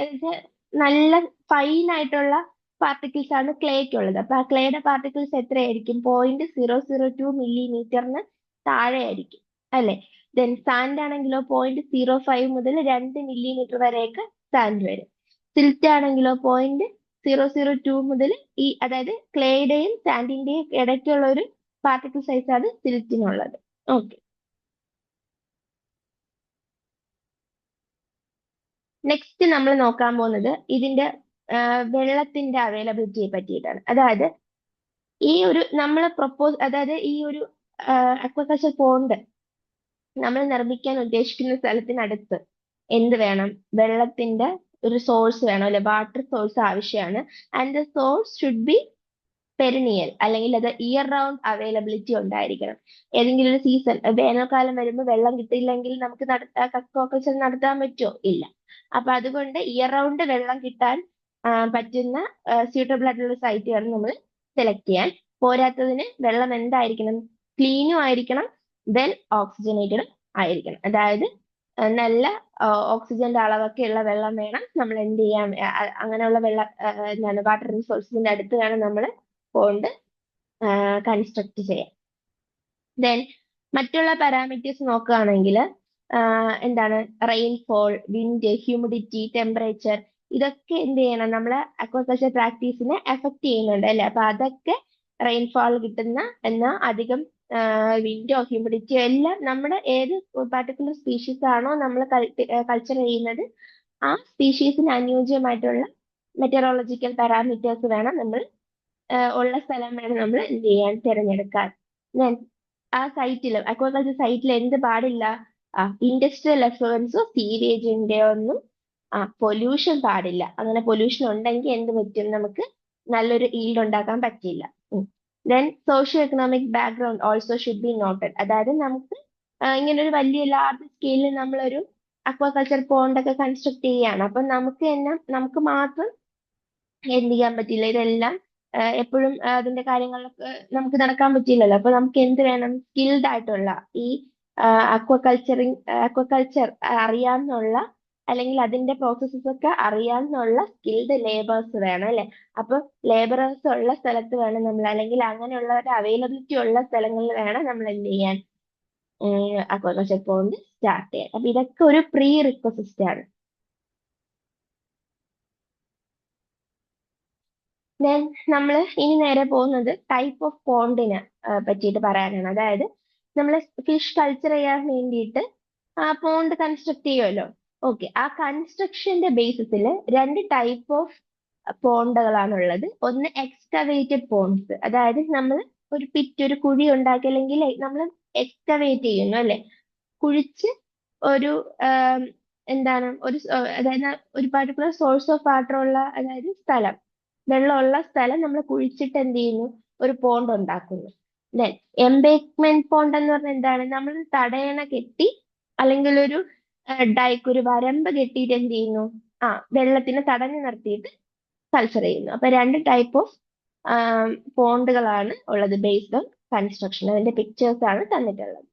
നല്ല ഫൈൻ ആയിട്ടുള്ള പാർട്ടിക്കിൾസ് ആണ് ക്ലേക്ക് ഉള്ളത്. അപ്പൊ ആ ക്ലേയുടെ പാർട്ടിക്കിൾസ് എത്രയായിരിക്കും? 0.002 മില്ലിമീറ്ററിന് താഴെ ആയിരിക്കും അല്ലെ? ദെൻ സാൻഡ് ആണെങ്കിലോ 0.05 മുതൽ 2 മില്ലിമീറ്റർ വരെയൊക്കെ സാൻഡ് വരും. സിൽറ്റ് ആണെങ്കിലോ 0.002 മുതൽ അതായത് ക്ലേയുടെയും സാൻഡിന്റെയും ഇടയ്ക്കുള്ള ഒരു പാർട്ടിക്കിൾ സൈസ് ആണ് സിൽറ്റിനുള്ളത്. ഓക്കെ. നെക്സ്റ്റ് നമ്മൾ നോക്കാൻ പോകുന്നത് ഇതിന്റെ വെള്ളത്തിന്റെ അവൈലബിലിറ്റിയെ പറ്റിയിട്ടാണ്. അതായത് അതായത് ഈ ഒരു അക്വകൾച്ചർ പോണ്ട് നമ്മൾ നിർമ്മിക്കാൻ ഉദ്ദേശിക്കുന്ന സ്ഥലത്തിനടുത്ത് എന്ത് വേണം? വെള്ളത്തിന്റെ ഒരു സോഴ്സ് വേണം അല്ലെ? വാട്ടർ സോഴ്സ് ആവശ്യമാണ്. And the source should be perennial, അല്ലെങ്കിൽ അത് ഇയർ റൗണ്ട് അവൈലബിലിറ്റി ഉണ്ടായിരിക്കണം. ഏതെങ്കിലും ഒരു സീസൺ വേനൽക്കാലം വരുമ്പോൾ വെള്ളം കിട്ടിയില്ലെങ്കിൽ നമുക്ക് അക്വാകൾച്ചർ നടത്താൻ പറ്റുമോ? ഇല്ല. അപ്പൊ അതുകൊണ്ട് ഇയർ റൗണ്ട് വെള്ളം കിട്ടാൻ പറ്റുന്ന സ്യൂട്ടബിൾ ആയിട്ടുള്ള സൈറ്റ് വേണം നമ്മൾ സെലക്ട് ചെയ്യാൻ. പോരാത്തതിന് വെള്ളം എന്തായിരിക്കണം? ക്ലീനും ആയിരിക്കണം, ദെൻ ഓക്സിജനേറ്റഡും ആയിരിക്കണം. അതായത് നല്ല ഓക്സിജന്റെ അളവൊക്കെ ഉള്ള വെള്ളം വേണം നമ്മൾ എന്ത് ചെയ്യാൻ. അങ്ങനെയുള്ള വെള്ളം എന്താണ് വാട്ടർ റിസോഴ്സിന്റെ അടുത്ത് വേണം നമ്മൾ പോണ്ട് കൺസ്ട്രക്ട് ചെയ്യാൻ. ദെൻ മറ്റുള്ള പാരാമീറ്റേഴ്സ് നോക്കുകയാണെങ്കിൽ എന്താണ്? റെയിൻഫോൾ, വിൻഡ്, ഹ്യൂമിഡിറ്റി, ടെമ്പറേച്ചർ, ഇതൊക്കെ എന്ത് ചെയ്യണം? നമ്മളെ അക്വാകൾച്ചർ പ്രാക്ടീസിനെ എഫക്ട് ചെയ്യുന്നുണ്ട് അല്ലെ? അപ്പൊ അതൊക്കെ റെയിൻഫോൾ കിട്ടുന്ന എന്നാൽ അധികം വിൻഡോ ഹ്യൂമിഡിറ്റിയോ എല്ലാം നമ്മുടെ ഏത് പർട്ടിക്കുലർ സ്പീഷീസ് ആണോ നമ്മൾ കൾച്ചർ ചെയ്യുന്നത് ആ സ്പീഷീസിന് അനുയോജ്യമായിട്ടുള്ള മെറ്ററോളജിക്കൽ പാരാമീറ്റേഴ്സ് വേണം നമ്മൾ ഉള്ള സ്ഥലം വേണം നമ്മൾ എന്ത് ചെയ്യാൻ? തിരഞ്ഞെടുക്കാൻ. Then ആ സൈറ്റിൽ അക്വാകൾച്ചർ സൈറ്റിൽ എന്ത് പാടില്ല? ഇൻഡസ്ട്രിയൽ എഫ്ലുവൻസോ സീവേജിന്റെ ഒന്നും പൊല്യൂഷൻ പാടില്ല. അങ്ങനെ പൊല്യൂഷൻ ഉണ്ടെങ്കിൽ എന്ത് പറ്റും? നമുക്ക് നല്ലൊരു ഈൽഡ് ഉണ്ടാക്കാൻ പറ്റില്ല. Then socio economic background also should be noted. അതായത് നമുക്ക് ഇങ്ങനെ ഒരു വലിയ ലാർജ് സ്കെയിലിൽ നമ്മളൊരു അക്വാകൾച്ചർ പോണ്ടൊക്കെ കൺസ്ട്രക്ട് ചെയ്യാണ്. അപ്പൊ നമുക്ക് മാത്രം എന്ത് ചെയ്യാൻ പറ്റില്ല. ഇതെല്ലാം എപ്പോഴും അതിന്റെ കാര്യങ്ങളൊക്കെ നമുക്ക് നടക്കാൻ പറ്റില്ലല്ലോ. അപ്പൊ നമുക്ക് എന്ത് വേണം? സ്കിൽഡ് ആയിട്ടുള്ള ഈ അക്വകൾച്ചർ അറിയാവുന്നുള്ള, അല്ലെങ്കിൽ അതിന്റെ പ്രോസസ്സസ് ഒക്കെ അറിയാവുന്നുള്ള സ്കിൽഡ് ലേബേഴ്സ് വേണം അല്ലെ? അപ്പൊ ലേബറേഴ്സ് ഉള്ള സ്ഥലത്ത് വേണം നമ്മൾ, അല്ലെങ്കിൽ അങ്ങനെയുള്ള ഒരു അവൈലബിലിറ്റി ഉള്ള സ്ഥലങ്ങളിൽ വേണം നമ്മൾ എന്ത് ചെയ്യാൻ? അക്വാകൾച്ചർ പോണ്ട് സ്റ്റാർട്ട് ചെയ്യാൻ. അപ്പൊ ഇതൊക്കെ ഒരു പ്രീ റിക്വസിസ്റ്റ് ആണ്. ദെൻ നമ്മൾ ഇനി നേരെ പോകുന്നത് ടൈപ്പ് ഓഫ് പോണ്ടിനെ പറ്റിയിട്ട് പറയാനാണ്. അതായത് നമ്മൾ ഫിഷ് കൾച്ചർ ചെയ്യാൻ വേണ്ടിയിട്ട് ആ പോണ്ട് കൺസ്ട്രക്ട് ചെയ്യുമല്ലോ. ഓക്കെ, ആ കൺസ്ട്രക്ഷന്റെ ബേസിസിൽ രണ്ട് ടൈപ്പ് ഓഫ് പോണ്ടുകളാണ് ഉള്ളത്. ഒന്ന് എക്സ്കവേറ്റഡ് പോണ്ട്സ്, അതായത് നമ്മൾ ഒരു കുഴി ഉണ്ടാക്കി, അല്ലെങ്കിൽ നമ്മൾ എക്സ്കവേറ്റ് ചെയ്യുന്നു അല്ലെ? കുഴിച്ച് ഒരു എന്താണ് അതായത് ഒരു പർട്ടിക്കുലർ സോഴ്സ് ഓഫ് വാട്ടർ ഉള്ള, അതായത് വെള്ളമുള്ള സ്ഥലം നമ്മൾ കുഴിച്ചിട്ട് എന്ത് ചെയ്യുന്നു? ഒരു പോണ്ട് ഉണ്ടാക്കുന്നു. ദെൻ എംബേക്ക്മെന്റ് പോണ്ട് എന്ന് പറഞ്ഞാൽ എന്താണ്? നമ്മൾ തടയണ കെട്ടി, അല്ലെങ്കിൽ ഒരു ഒരു വരമ്പ് കെട്ടിയിട്ട് എന്ത് ചെയ്യുന്നു? വെള്ളത്തിനെ തടഞ്ഞു നിർത്തിയിട്ട് കൾച്ചർ ചെയ്യുന്നു. അപ്പൊ രണ്ട് ടൈപ്പ് ഓഫ് പോണ്ടുകളാണ് ഉള്ളത് ബേസ്ഡ് ഓൺ കൺസ്ട്രക്ഷൻ. അതിന്റെ പിക്ചേഴ്സ് ആണ് തന്നിട്ടുള്ളത്.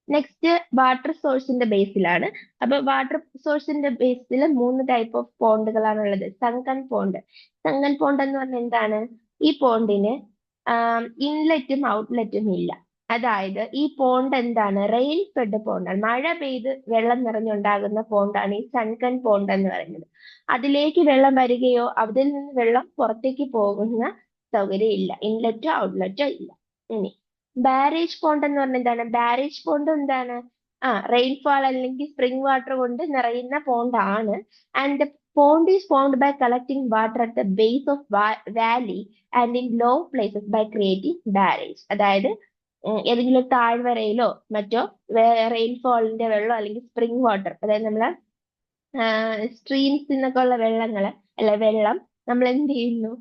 നെക്സ്റ്റ് വാട്ടർ സോഴ്സിന്റെ ബേസിലാണ്. അപ്പൊ വാട്ടർ സോഴ്സിന്റെ ബേസിൽ 3 ടൈപ്പ് ഓഫ് പോണ്ടുകളാണ് ഉള്ളത്. സങ്കൺ പോണ്ട് എന്ന് പറഞ്ഞാൽ എന്താണ്? ഈ പോണ്ടിന് ഇൻലെറ്റും ഔട്ട്ലെറ്റും ഇല്ല. അതായത് ഈ പോണ്ട് എന്താണ്? റെയിൻ ഫെഡ് പോണ്ടാണ്. മഴ പെയ്ത് വെള്ളം നിറഞ്ഞുണ്ടാകുന്ന പോണ്ടാണ് ഈ സൺകൺ പോണ്ട് എന്ന് പറയുന്നത്. അതിലേക്ക് വെള്ളം വരികയോ അതിൽ നിന്ന് വെള്ളം പുറത്തേക്ക് പോകുന്ന സൗകര്യം ഇല്ല. ഇൻലെറ്റോ ഔട്ട്ലെറ്റോ ഇല്ല. ഇനി ബാരേജ് പോണ്ട് എന്ന് പറഞ്ഞാൽ എന്താണ്? ബാരേജ് പോണ്ട് എന്താണ്? റെയിൻഫാൾ അല്ലെങ്കിൽ സ്പ്രിംഗ് വാട്ടർ കൊണ്ട് നിറയുന്ന പോണ്ട് ആണ്. And the pond is formed by collecting water at the base of valley and in low places by creating barrage. അതായത് ഏതെങ്കിലും താഴ്വരയിലോ മറ്റോ റെയിൻഫോളിന്റെ വെള്ളം അല്ലെങ്കിൽ സ്പ്രിംഗ് വാട്ടർ, അതായത് നമ്മളെ സ്ട്രീംസിൽ നിന്നൊക്കെ ഉള്ള വെള്ളം നമ്മൾ എന്ത് ചെയ്യുന്നു,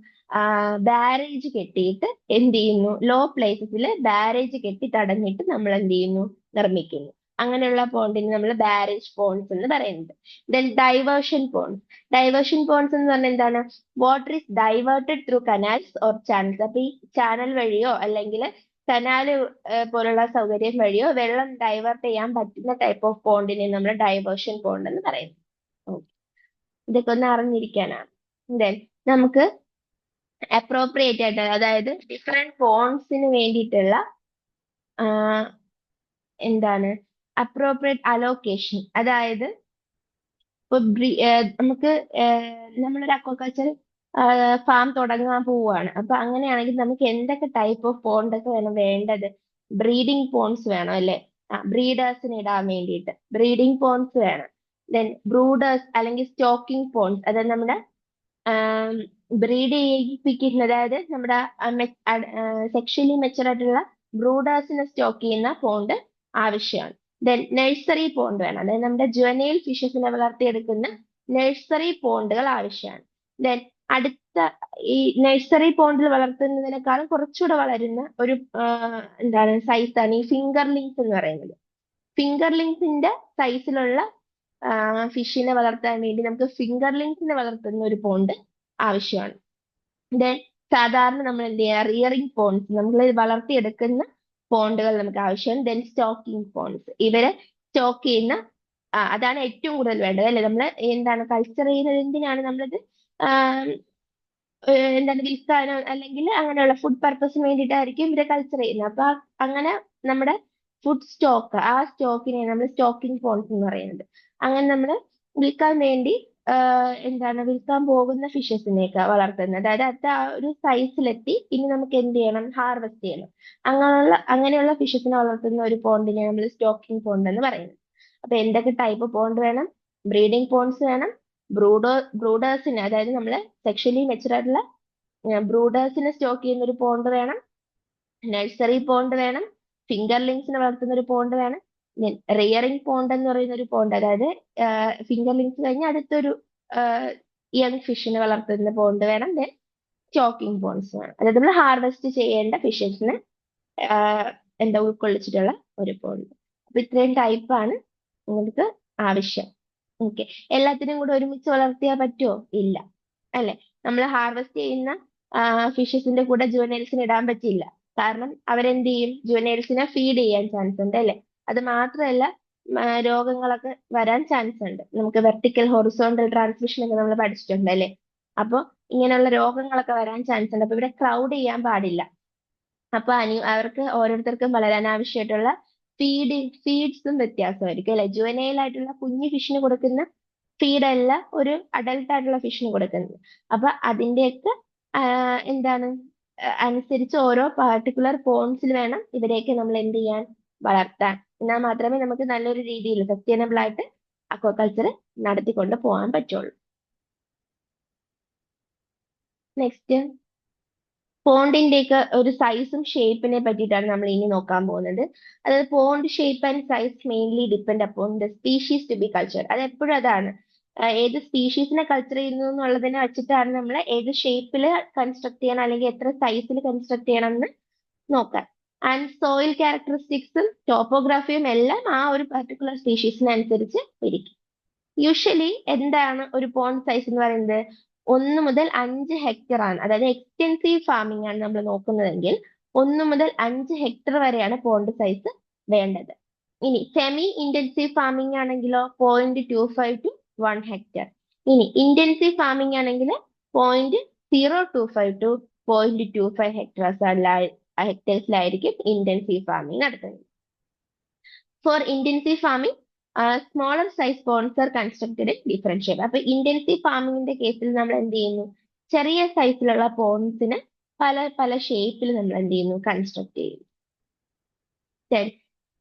ബാരേജ് കെട്ടിയിട്ട് എന്ത് ചെയ്യുന്നു, ലോ പ്ലേസസിൽ ബാരേജ് കെട്ടി തടഞ്ഞിട്ട് നമ്മൾ എന്ത് ചെയ്യുന്നു, നിർമ്മിക്കുന്നു. അങ്ങനെയുള്ള പോണ്ടിന് നമ്മൾ ബാരേജ് പോണ്ട്സ് എന്ന് പറയുന്നത്. ദെൻ ഡൈവേർഷൻ പോണ്ട്സ് എന്ന് പറഞ്ഞാൽ എന്താണ്, water is diverted through canals or channels. അപ്പൊ ഈ ചാനൽ വഴിയോ അല്ലെങ്കിൽ കനാല് പോലുള്ള സൗകര്യം വഴിയോ വെള്ളം ഡൈവേർട്ട് ചെയ്യാൻ പറ്റുന്ന ടൈപ്പ് ഓഫ് പോണ്ടിനെ നമ്മൾ ഡൈവേർഷൻ പോണ്ട് എന്ന് പറയുന്നു. ഇതൊക്കെ ഒന്ന് അറിഞ്ഞിരിക്കാനാണ്. ദെൻ നമുക്ക് അപ്രോപ്രിയേറ്റ് ആയിട്ട്, അതായത് ഡിഫറെന്റ് പോണ്ട്സിന് വേണ്ടിയിട്ടുള്ള എന്താണ് അപ്രോപ്രിയേറ്റ് അലോക്കേഷൻ. അതായത് ഇപ്പൊ നമുക്ക് നമ്മളൊരു അക്വാകൾച്ചർ ഫാം തുടങ്ങാൻ പോവുകയാണ്. അപ്പൊ അങ്ങനെയാണെങ്കിൽ നമുക്ക് എന്തൊക്കെ ടൈപ്പ് ഓഫ് പോണ്ട് ഒക്കെ വേണ്ടത്? ബ്രീഡിംഗ് പോണ്ട്സ് വേണം അല്ലെ? ബ്രീഡേഴ്സിന് ഇടാൻ വേണ്ടിയിട്ട് ബ്രീഡിംഗ് പോണ്ട്സ് വേണം. ദെൻ ബ്രൂഡേഴ്സ് അല്ലെങ്കിൽ സ്റ്റോക്കിംഗ് പോണ്ട്സ്, അതായത് നമ്മുടെ ബ്രീഡ് ചെയ്യിപ്പിക്കുന്ന, അതായത് നമ്മുടെ സെക്ഷലി മെച്ചർ ആയിട്ടുള്ള ബ്രൂഡേഴ്സിനെ സ്റ്റോക്ക് ചെയ്യുന്ന പോണ്ട് ആവശ്യമാണ്. ദെൻ നഴ്സറി പോണ്ട് വേണം, അതായത് നമ്മുടെ ജുവനൈൽ ഫിഷസിനെ വളർത്തിയെടുക്കുന്ന നഴ്സറി പോണ്ടുകൾ ആവശ്യമാണ്. ദെൻ അടുത്ത ഈ നഴ്സറി പോണ്ടിൽ വളർത്തുന്നതിനേക്കാളും കുറച്ചുകൂടെ വളരുന്ന ഒരു എന്താണ് സൈസാണ് ഈ ഫിംഗർലിങ്സ് എന്ന് പറയുന്നത്. ഫിംഗർലിങ്സിന്റെ സൈസിലുള്ള ഫിഷിനെ വളർത്താൻ വേണ്ടി നമുക്ക് ഫിംഗർലിങ്സിനെ വളർത്തുന്ന ഒരു പോണ്ട് ആവശ്യമാണ്. ദെൻ സാധാരണ നമ്മൾ എന്ത് ചെയ്യുക, റിയറിംഗ് പോണ്ട്സ്, നമ്മൾ വളർത്തിയെടുക്കുന്ന പോണ്ടുകൾ നമുക്ക് ആവശ്യമാണ്. ദെൻ സ്റ്റോക്കിംഗ് പോണ്ട്സ്, ഇവരെ സ്റ്റോക്ക് ചെയ്യുന്ന അതാണ് ഏറ്റവും കൂടുതൽ വേണ്ടത് അല്ലെ? നമ്മൾ എന്താണ് കൾച്ചർ ചെയ്യുന്നത് എന്തിനാണ്, നമ്മളത് എന്താണ് വിൽക്കാനോ അല്ലെങ്കിൽ അങ്ങനെയുള്ള ഫുഡ് പർപ്പസിന് വേണ്ടിയിട്ടായിരിക്കും ഇവരെ കൾച്ചർ ചെയ്യുന്നത്. അപ്പൊ അങ്ങനെ നമ്മുടെ ഫുഡ് സ്റ്റോക്ക്, ആ സ്റ്റോക്കിനെ നമ്മൾ സ്റ്റോക്കിംഗ് പോണ്ട്സ് എന്ന് പറയുന്നത്. അങ്ങനെ നമ്മൾ വിൽക്കാൻ വേണ്ടി എന്താണ് വിൽക്കാൻ പോകുന്ന ഫിഷസിനെയൊക്കെ വളർത്തുന്നത്, അതായത് അത് ആ ഒരു സൈസിലെത്തി ഇനി നമുക്ക് എന്ത് ചെയ്യണം, ഹാർവെസ്റ്റ് ചെയ്യണം. അങ്ങനെയുള്ള ഫിഷസിനെ വളർത്തുന്ന ഒരു പോണ്ടിനെ നമ്മൾ സ്റ്റോക്കിംഗ് പോണ്ട് എന്ന് പറയുന്നത്. അപ്പൊ എന്തൊക്കെ ടൈപ്പ് പോണ്ട് വേണം? ബ്രീഡിംഗ് പോണ്ട്സ് വേണം, ബ്രൂഡേഴ്സിന്, അതായത് നമ്മള് സെക്ഷലി മെച്ചുർ ആയിട്ടുള്ള ബ്രൂഡേഴ്സിനെ സ്റ്റോക്ക് ചെയ്യുന്ന ഒരു പോണ്ട് വേണം, നഴ്സറി പോണ്ട് വേണം, ഫിംഗർലിങ്സിനെ വളർത്തുന്ന ഒരു പോണ്ട് വേണം, റിയറിംഗ് പോണ്ട് എന്ന് പറയുന്ന ഒരു പോണ്ട്, അതായത് ഫിംഗർലിങ്സ് കഴിഞ്ഞ് അടുത്തൊരു യങ് ഫിഷിനെ വളർത്തുന്ന പോണ്ട് വേണം. ദെൻ സ്റ്റോക്കിംഗ് പോണ്ട്സ് വേണം, അതായത് നമ്മൾ ഹാർവെസ്റ്റ് ചെയ്യേണ്ട ഫിഷസിനെ എന്താ ഉൾക്കൊള്ളിച്ചിട്ടുള്ള ഒരു പോണ്ട്. അപ്പൊ ഇത്രയും ടൈപ്പാണ് നിങ്ങൾക്ക് ആവശ്യം. ഓക്കെ, എല്ലാത്തിനും കൂടെ ഒരുമിച്ച് വളർത്തിയാൽ പറ്റുമോ? ഇല്ല അല്ലെ? നമ്മൾ ഹാർവെസ്റ്റ് ചെയ്യുന്ന ഫിഷസിന്റെ കൂടെ ജുവനൈൽസിന് ഇടാൻ പറ്റില്ല. കാരണം അവരെന്ത് ചെയ്യും, ജുവനൈൽസിനെ ഫീഡ് ചെയ്യാൻ ചാൻസ് ഉണ്ട് അല്ലെ? അത് മാത്രമല്ല രോഗങ്ങളൊക്കെ വരാൻ ചാൻസ് ഉണ്ട്. നമുക്ക് വെർട്ടിക്കൽ ഹൊറിസോണ്ടൽ ട്രാൻസ്മിഷൻ ഒക്കെ നമ്മൾ പഠിച്ചിട്ടുണ്ട് അല്ലെ? അപ്പൊ ഇങ്ങനെയുള്ള രോഗങ്ങളൊക്കെ വരാൻ ചാൻസ് ഉണ്ട്. അപ്പൊ ഇവിടെ ക്രൗഡ് ചെയ്യാൻ പാടില്ല. അപ്പൊ അവർക്ക് ഓരോരുത്തർക്കും വളരാൻ ആവശ്യമായിട്ടുള്ള ഫീഡ്സും വ്യത്യാസമായിരിക്കും അല്ലെ? ജുവനൈൽ ആയിട്ടുള്ള കുഞ്ഞു ഫിഷിന് കൊടുക്കുന്ന ഫീഡ് അല്ല ഒരു അഡൽട്ട് ആയിട്ടുള്ള ഫിഷിന് കൊടുക്കുന്നത്. അപ്പൊ അതിന്റെയൊക്കെ എന്താണ് അനുസരിച്ച് ഓരോ പാർട്ടിക്കുലർ പോൺസിൽ വേണം ഇവരെയൊക്കെ നമ്മൾ എന്ത് ചെയ്യാൻ, വളർത്താൻ. എന്നാൽ മാത്രമേ നമുക്ക് നല്ലൊരു രീതിയിൽ സസ്റ്റൈനബിൾ ആയിട്ട് അക്വാകൾച്ചർ നടത്തിക്കൊണ്ട് പോകാൻ പറ്റുള്ളൂ. നെക്സ്റ്റ്, പോണ്ടിന്റെയൊക്കെ ഒരു സൈസും ഷേപ്പിനെ പറ്റിയിട്ടാണ് നമ്മൾ ഇനി നോക്കാൻ പോകുന്നത്. അതായത് pond shape and size mainly depend upon the species to be culture. അത് എപ്പോഴും അതാണ്, ഏത് സ്പീഷീസിനെ കൾച്ചർ ചെയ്യുന്നു എന്നുള്ളതിനെ വെച്ചിട്ടാണ് നമ്മൾ ഏത് ഷേപ്പിൽ കൺസ്ട്രക്ട് ചെയ്യണം അല്ലെങ്കിൽ എത്ര സൈസിൽ കൺസ്ട്രക്ട് ചെയ്യണം എന്ന് നോക്കാം. ആൻഡ് സോയിൽ ക്യാരക്ടറിസ്റ്റിക്സും ടോപ്പോഗ്രാഫിയും എല്ലാം ആ ഒരു പർട്ടിക്കുലർ സ്പീഷീസിനനുസരിച്ച് ഇരിക്കും. യൂഷ്വലി എന്താണ് ഒരു പോണ്ട് സൈസ് എന്ന് പറയുന്നത്? 1 മുതൽ 5 ഹെക്ടർ ആണ്. അതായത് എക്സ്റ്റെൻസീവ് ഫാമിംഗ് ആണ് നമ്മൾ നോക്കുന്നതെങ്കിൽ 1 മുതൽ 5 ഹെക്ടർ വരെയാണ് പോണ്ട് സൈസ് വേണ്ടത്. ഇനി സെമി ഇന്റൻസീവ് ഫാമിംഗ് ആണെങ്കിലോ 0.25 ടു 1 ഹെക്ടർ. ഇനി ഇന്റൻസീവ് ഫാമിംഗ് ആണെങ്കിൽ 0.025 ടു 0.25 ഹെക്ടേഴ്സിലായിരിക്കും ഇന്റൻസീവ് ഫാമിംഗ് നടത്തുന്നത്. For intensive farming smaller size ponds are constructed in different shape. അപ്പൊ ഇന്റൻസീവ് ഫാമിംഗിന്റെ കേസിൽ നമ്മൾ എന്ത് ചെയ്യുന്നു, ചെറിയ സൈസിലുള്ള പോണ്ട്സിന് പല പല ഷേപ്പിൽ നമ്മൾ എന്ത് ചെയ്യുന്നു, കൺസ്ട്രക്ട് ചെയ്യുന്നു.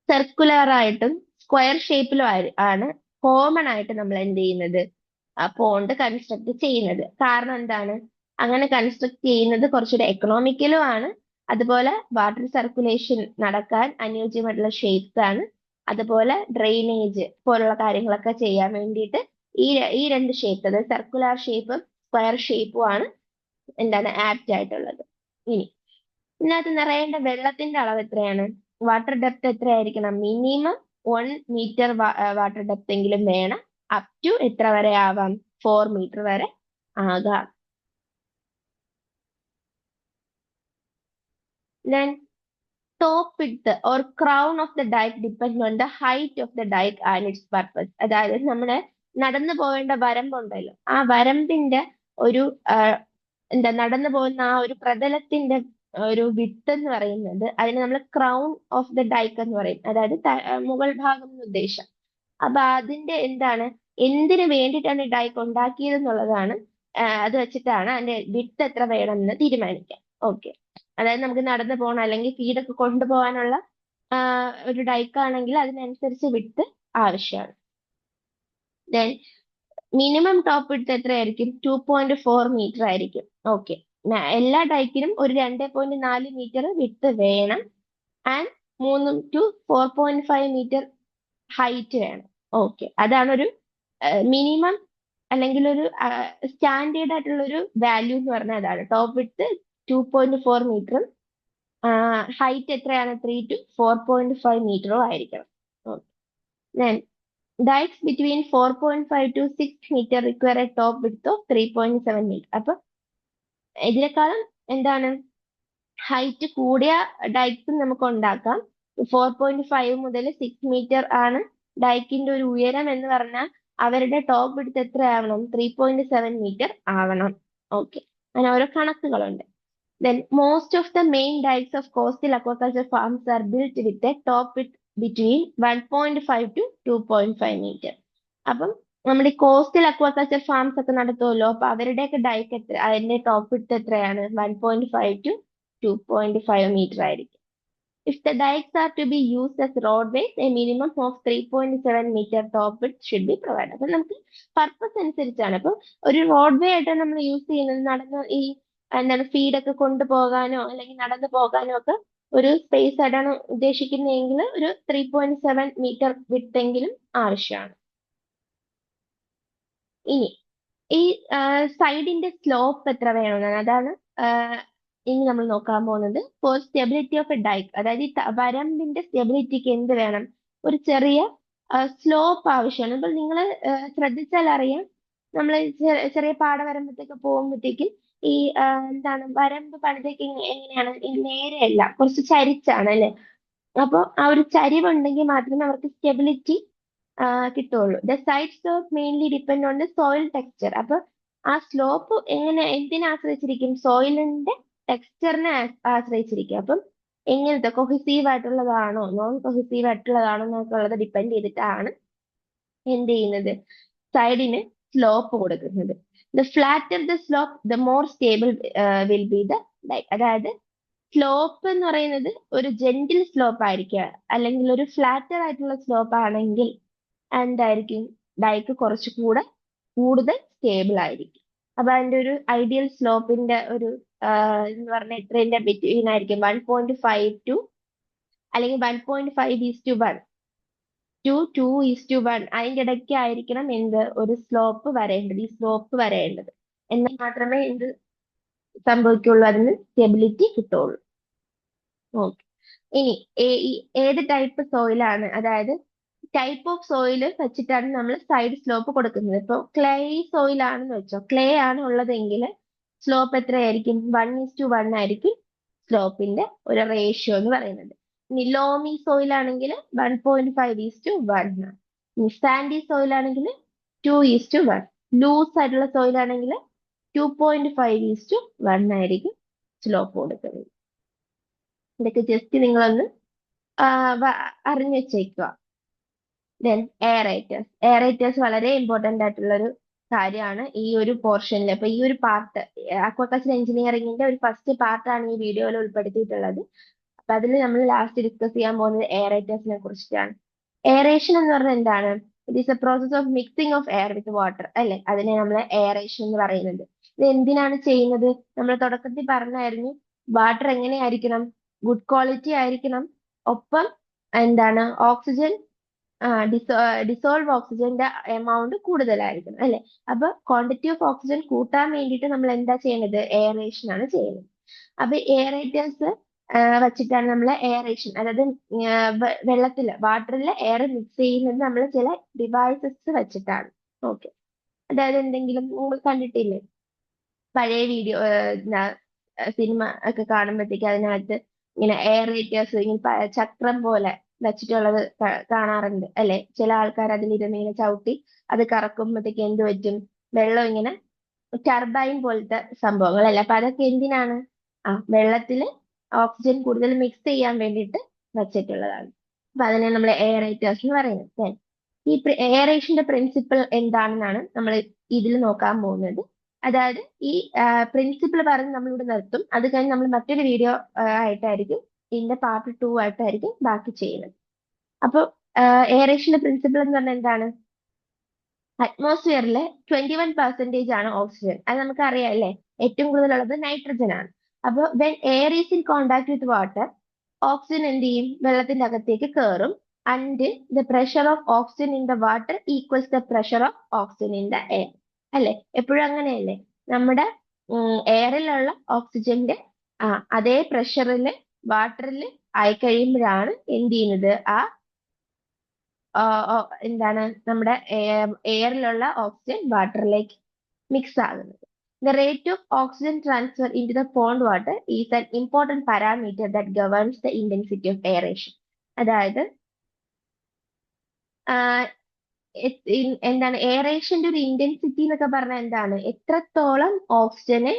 സർക്കുലർ ആയിട്ടും സ്ക്വയർ ഷേപ്പിലും ആണ് കോമൺ ആയിട്ട് നമ്മൾ എന്ത് ചെയ്യുന്നത് പോണ്ട് കൺസ്ട്രക്ട് ചെയ്യുന്നത്. കാരണം എന്താണ്, അങ്ങനെ കൺസ്ട്രക്ട് ചെയ്യുന്നത് കുറച്ചുകൂടെ എക്കണോമിക്കലും ആണ്. അതുപോലെ വാട്ടർ സർക്കുലേഷൻ നടക്കാൻ അനുയോജ്യമായിട്ടുള്ള ഷേപ്സ് ആണ്. അതുപോലെ ഡ്രെയിനേജ് പോലുള്ള കാര്യങ്ങളൊക്കെ ചെയ്യാൻ വേണ്ടിയിട്ട് ഈ രണ്ട് ഷേപ്പ്, അതായത് സർക്കുലർ ഷേപ്പും സ്ക്വയർ ഷേപ്പും ആണ് എന്താണ് ആപ്റ്റ് ആയിട്ടുള്ളത്. ഇനി ഇതിനകത്ത് നിറയേണ്ട വെള്ളത്തിന്റെ അളവ് എത്രയാണ്? വാട്ടർ ഡെപ്ത് എത്രയായിരിക്കണം? മിനിമം 1 മീറ്റർ വാട്ടർ ഡെപ്ത് എങ്കിലും വേണം. അപ് ടു എത്ര വരെ ആവാം? 4 മീറ്റർ വരെ ആകാം. Then top width or crown of the dike depend on the height of the dike and its purpose. അതായത് നമ്മുടെ നടന്നു പോകേണ്ട വരമ്പുണ്ടല്ലോ, ആ വരമ്പിന്റെ ഒരു എന്താ നടന്നു പോകുന്ന ആ ഒരു പ്രതലത്തിന്റെ ഒരു വിട്ട് എന്ന് പറയുന്നത്, അതിന് നമ്മൾ ക്രൗൺ ഓഫ് ദ ഡൈക്ക് എന്ന് പറയും. അതായത് മുകൾ ഭാഗം എന്ന് ഉദ്ദേശം. അപ്പൊ അതിന്റെ എന്താണ്, എന്തിനു വേണ്ടിയിട്ടാണ് ഈ ഡൈക്ക് ഉണ്ടാക്കിയത് എന്നുള്ളതാണ്. അത് വെച്ചിട്ടാണ് അതിന്റെ വിട്ട് എത്ര വേണമെന്ന് തീരുമാനിക്കാം. ഓക്കെ, അതായത് നമുക്ക് നടന്നു പോകണം അല്ലെങ്കിൽ ഫീഡൊക്കെ കൊണ്ടുപോകാനുള്ള ഒരു ഡൈക്ക് ആണെങ്കിൽ അതിനനുസരിച്ച് വിട്ട് ആവശ്യമാണ്. ദെൻ മിനിമം ടോപ്പ് വിഡ്ത്ത് എത്രയായിരിക്കും? 2.4 മീറ്റർ ആയിരിക്കും. ഓക്കെ, എല്ലാ ഡൈക്കിനും ഒരു 2.4 മീറ്റർ വിട്ട് വേണം. ആൻഡ് 3 to 4.5 മീറ്റർ ഹൈറ്റ് വേണം. ഓക്കെ, അതാണ് ഒരു മിനിമം അല്ലെങ്കിൽ ഒരു സ്റ്റാൻഡേർഡ് ആയിട്ടുള്ള ഒരു വാല്യൂ എന്ന് പറഞ്ഞാൽ അതാണ്. ടോപ്പ് വിഡ്ത്ത് 2.4 മീറ്ററും ഹൈറ്റ് എത്രയാണ്? 3 to 4.5 മീറ്ററും ആയിരിക്കണം. Then dikes between 4.5 to 6 meter require a top width of 3.7 meter. അപ്പൊ ഇതിനേക്കാളും എന്താണ് ഹൈറ്റ് കൂടിയ ഡൈക്സ് നമുക്ക് ഉണ്ടാക്കാം. 4.5 മുതൽ 6 മീറ്റർ ആണ് ഡൈക്കിന്റെ ഒരു ഉയരം എന്ന് പറഞ്ഞാൽ അവരുടെ ടോപ്പ് വിഡ്ത്ത് എത്ര ആവണം? 3.7 മീറ്റർ ആവണം. ഓക്കെ, അങ്ങനെ ഓരോ കണക്കുകളുണ്ട്. Then most of the main dikes of coastal aquaculture farms are built with a top width between 1.5 to 2.5 meter. അപ്പം നമ്മുടെ കോസ്റ്റൽ അക്വാകൾച്ചർ ഫാംസ് ഒക്കെ നടത്തുമല്ലോ, അപ്പൊ അവരുടെയൊക്കെ ഡൈക്ക് എത്ര, അതിന്റെ ടോപ്പ് വിഡ്ത്ത് എത്രയാണ്? 1.5 to 2.5 മീറ്റർ ആയിരിക്കും. If the dikes are to be used as roadways, a minimum of 3.7 meter top width should be provided. അപ്പൊ നമുക്ക് പർപ്പസ് അനുസരിച്ചാണ്. അപ്പൊ ഒരു റോഡ്വേ ആയിട്ട് നമ്മൾ യൂസ് ചെയ്യുന്നത് നടന്ന് ഈ എന്താണ് ഫീഡൊക്കെ കൊണ്ടുപോകാനോ അല്ലെങ്കിൽ നടന്നു പോകാനോ ഒക്കെ ഒരു സ്പേസ് ആയിട്ടാണ് ഉദ്ദേശിക്കുന്നതെങ്കിൽ ഒരു 3.7 മീറ്റർ വിട്ടെങ്കിലും ആവശ്യമാണ്. ഇനി ഈ സൈഡിന്റെ സ്ലോപ്പ് എത്ര വേണമെന്നാണ്. അതാണ് ഇനി നമ്മൾ നോക്കാൻ പോകുന്നത്. For stability of a dike, അതായത് ഈ വരമ്പിന്റെ സ്റ്റെബിലിറ്റിക്ക് എന്ത് വേണം? ഒരു ചെറിയ സ്ലോപ്പ് ആവശ്യമാണ്. അപ്പൊ നിങ്ങൾ ശ്രദ്ധിച്ചാൽ അറിയാം, നമ്മൾ ചെറിയ പാടവരമ്പത്തേക്ക് പോകുമ്പോഴത്തേക്കും ഈ എന്താണ് വരമ്പ് പണിതേക്ക് എങ്ങനെയാണ്? നേരെയല്ല, കുറച്ച് ചരിച്ചാണ് അല്ലെ. അപ്പൊ ആ ഒരു ചരിവുണ്ടെങ്കിൽ മാത്രമേ അവർക്ക് സ്റ്റെബിലിറ്റി കിട്ടുള്ളൂ. The side slope mainly depend on the soil texture. അപ്പൊ ആ സ്ലോപ്പ് എന്തിനെ ആശ്രയിച്ചിരിക്കും? സോയിലിന്റെ ടെക്സ്ചറിനെ ആശ്രയിച്ചിരിക്കും. അപ്പം എങ്ങനത്തെ കൊഹസീവ് ആയിട്ടുള്ളതാണോ നോൺ കൊഹസീവ് ആയിട്ടുള്ളതാണോ എന്നൊക്കെ ഉള്ളത് ഡിപ്പെൻഡ് ചെയ്തിട്ടാണ് എന്ത് ചെയ്യുന്നത്, സൈഡിന് സ്ലോപ്പ് കൊടുക്കുന്നത്. The flatter the slope the more stable will be the Dijk. അതായത് സ്ലോപ്പ് എന്ന് പറയുന്നത് ഒരു ജെന്റിൽ സ്ലോപ്പ് ആയിരിക്കുക, അല്ലെങ്കിൽ ഒരു ഫ്ലാറ്റർ ആയിട്ടുള്ള സ്ലോപ്പ് ആണെങ്കിൽ എന്തായിരിക്കും? ഡൈക്ക് കുറച്ചുകൂടെ കൂടുതൽ സ്റ്റേബിൾ ആയിരിക്കും. അപ്പൊ അതിന്റെ ഒരു ഐഡിയൽ സ്ലോപ്പിന്റെ ഒരു എന്ന് പറഞ്ഞാൽ എത്രന്റെ ബിറ്റ്വീൻ ആയിരിക്കും? 1.5 to അല്ലെങ്കിൽ 1.5:1 to 2:1 അതിന്റെ ഇടയ്ക്ക് ആയിരിക്കണം എന്ത് ഒരു സ്ലോപ്പ് വരേണ്ടത്, ഈ സ്ലോപ്പ് വരേണ്ടത്. എന്നാൽ മാത്രമേ എന്ത് സംഭവിക്കുള്ളൂ? അതിന് സ്റ്റെബിലിറ്റി കിട്ടുള്ളൂ. ഓക്കെ, ഇനി ഏത് ടൈപ്പ് സോയിലാണ്, അതായത് ടൈപ്പ് ഓഫ് സോയിൽ വെച്ചിട്ടാണ് നമ്മൾ സൈഡ് സ്ലോപ്പ് കൊടുക്കുന്നത്. ഇപ്പൊ ക്ലേ സോയിൽ ആണെന്ന് വെച്ചോ, ക്ലേ ആണ് ഉള്ളതെങ്കിൽ സ്ലോപ്പ് എത്രയായിരിക്കും? 1:1 ആയിരിക്കും സ്ലോപ്പിന്റെ ഒരു റേഷ്യോ എന്ന് പറയുന്നത്. ഇനി ലോമി സോയിൽ ആണെങ്കിൽ 1.5:1. സാൻഡി സോയിൽ ആണെങ്കിൽ 2:1. ലൂസ് ആയിട്ടുള്ള സോയിൽ ആണെങ്കിൽ 2.5:1 ആയിരിക്കും സ്ലോപ്പ് കൊടുക്കുന്നത്. ഇതൊക്കെ ജസ്റ്റ് നിങ്ങളൊന്ന് അറിഞ്ഞു വെച്ചേക്കുക. ദെൻ എയറേറ്റേഴ്സ്. എയറേറ്റേഴ്സ് വളരെ ഇമ്പോർട്ടന്റ് ആയിട്ടുള്ള ഒരു കാര്യമാണ് ഈ ഒരു പോർഷനിൽ. അപ്പൊ ഈ ഒരു പാർട്ട് അക്വാകൾച്ചർ എഞ്ചിനീയറിംഗിന്റെ ഒരു ഫസ്റ്റ് പാർട്ടാണ് ഈ വീഡിയോയിൽ ഉൾപ്പെടുത്തിയിട്ടുള്ളത്. അപ്പൊ അതിൽ നമ്മൾ ലാസ്റ്റ് ഡിസ്കസ് ചെയ്യാൻ പോകുന്നത് എയറേറ്റേഴ്സിനെ കുറിച്ചിട്ടാണ്. എയറേഷൻ എന്ന് പറഞ്ഞാൽ എന്താണ്? It is A process of mixing of air with water അല്ലെ? അതിനെ നമ്മൾ എയറേഷൻ എന്ന് പറയുന്നത്. ഇത് എന്തിനാണ് ചെയ്യുന്നത്? നമ്മൾ തുടക്കത്തിൽ പറഞ്ഞായിരുന്നു, വാട്ടർ എങ്ങനെയായിരിക്കണം? ഗുഡ് ക്വാളിറ്റി ആയിരിക്കണം. ഒപ്പം എന്താണ്, ഓക്സിജൻ ഡിസോൾവ് ഓക്സിജന്റെ എമൗണ്ട് കൂടുതലായിരിക്കണം അല്ലെ? അപ്പൊ ക്വാണ്ടിറ്റി ഓഫ് ഓക്സിജൻ കൂട്ടാൻ വേണ്ടിയിട്ട് നമ്മൾ എന്താ ചെയ്യുന്നത്? എയറേഷൻ ആണ് ചെയ്യുന്നത്. അപ്പൊ എയറേറ്റേഴ്സ് വെച്ചിട്ടാണ് നമ്മൾ എയറേഷൻ, അതായത് വെള്ളത്തില് വാട്ടറിൽ എയർ മിക്സ് ചെയ്യുന്നത് നമ്മൾ ചില ഡിവൈസസ് വെച്ചിട്ടാണ്. ഓക്കെ. അതായത് എന്തെങ്കിലും നിങ്ങൾ കണ്ടിട്ടില്ലേ പഴയ വീഡിയോ, സിനിമ ഒക്കെ കാണുമ്പോഴത്തേക്ക് അതിനകത്ത് ഇങ്ങനെ എയറേറ്റേഴ്സ് ഇങ്ങനെ ചക്രം പോലെ വെച്ചിട്ടുള്ളത് കാണാറുണ്ട് അല്ലെ? ചില ആൾക്കാർ അതിലിരുന്ന് ഇങ്ങനെ ചവിട്ടി അത് കറക്കുമ്പോഴത്തേക്ക് എന്ത് പറ്റും? വെള്ളം ഇങ്ങനെ ടർബൈൻ പോലത്തെ സംഭവങ്ങളല്ല. അപ്പൊ അതൊക്കെ എന്തിനാണ്? വെള്ളത്തിൽ ഓക്സിജൻ കൂടുതൽ മിക്സ് ചെയ്യാൻ വേണ്ടിയിട്ട് വച്ചിട്ടുള്ളതാണ്. അപ്പൊ അതിനെ നമ്മൾ എയറേറ്റേഴ്സ് എന്ന് പറയുന്നത്. Then ഈ എയറേഷന്റെ പ്രിൻസിപ്പിൾ എന്താണെന്നാണ് നമ്മൾ ഇതിൽ നോക്കാൻ പോകുന്നത്. അതായത് ഈ പ്രിൻസിപ്പിൾ പറഞ്ഞ് നമ്മളിവിടെ നിർത്തും. അത് കഴിഞ്ഞ് നമ്മൾ മറ്റൊരു വീഡിയോ ആയിട്ടായിരിക്കും, ഇതിന്റെ പാർട്ട് 2 ആയിട്ടായിരിക്കും ബാക്കി ചെയ്യുന്നത്. അപ്പോൾ എയറേഷന്റെ പ്രിൻസിപ്പിൾ എന്ന് പറഞ്ഞാൽ എന്താണ്? അറ്റ്മോസ്ഫിയറിലെ 21% ആണ് ഓക്സിജൻ. അത് നമുക്ക് അറിയാം അല്ലേ? ഏറ്റവും കൂടുതലുള്ളത് നൈട്രജൻ ആണ്. അപ്പോൾ when air is in contact with water, oxygen എന്ത് ചെയ്യും? വെള്ളത്തിന്റെ അകത്തേക്ക് കയറും. And the pressure of oxygen in the water equals the pressure of oxygen in the air അല്ലെ? എപ്പോഴും അങ്ങനെയല്ലേ? നമ്മുടെ എയറിലുള്ള ഓക്സിജന്റെ അതേ പ്രഷറിൽ വാട്ടറിൽ ആയി കഴിയുമ്പോഴാണ് എന്ത് ചെയ്യുന്നത്? എന്താണ്, നമ്മുടെ എയറിലുള്ള ഓക്സിജൻ വാട്ടറിലേക്ക് മിക്സ് ആകുന്നത്. The rate of oxygen transfer into the pond water is an important parameter that governs the intensity of aeration. അതായത് എന്താണ് എയറേഷന്റെ ഒരു ഇന്റൻസിറ്റി എന്നൊക്കെ പറഞ്ഞാൽ എന്താണ്? എത്രത്തോളം ഓക്സിജനെ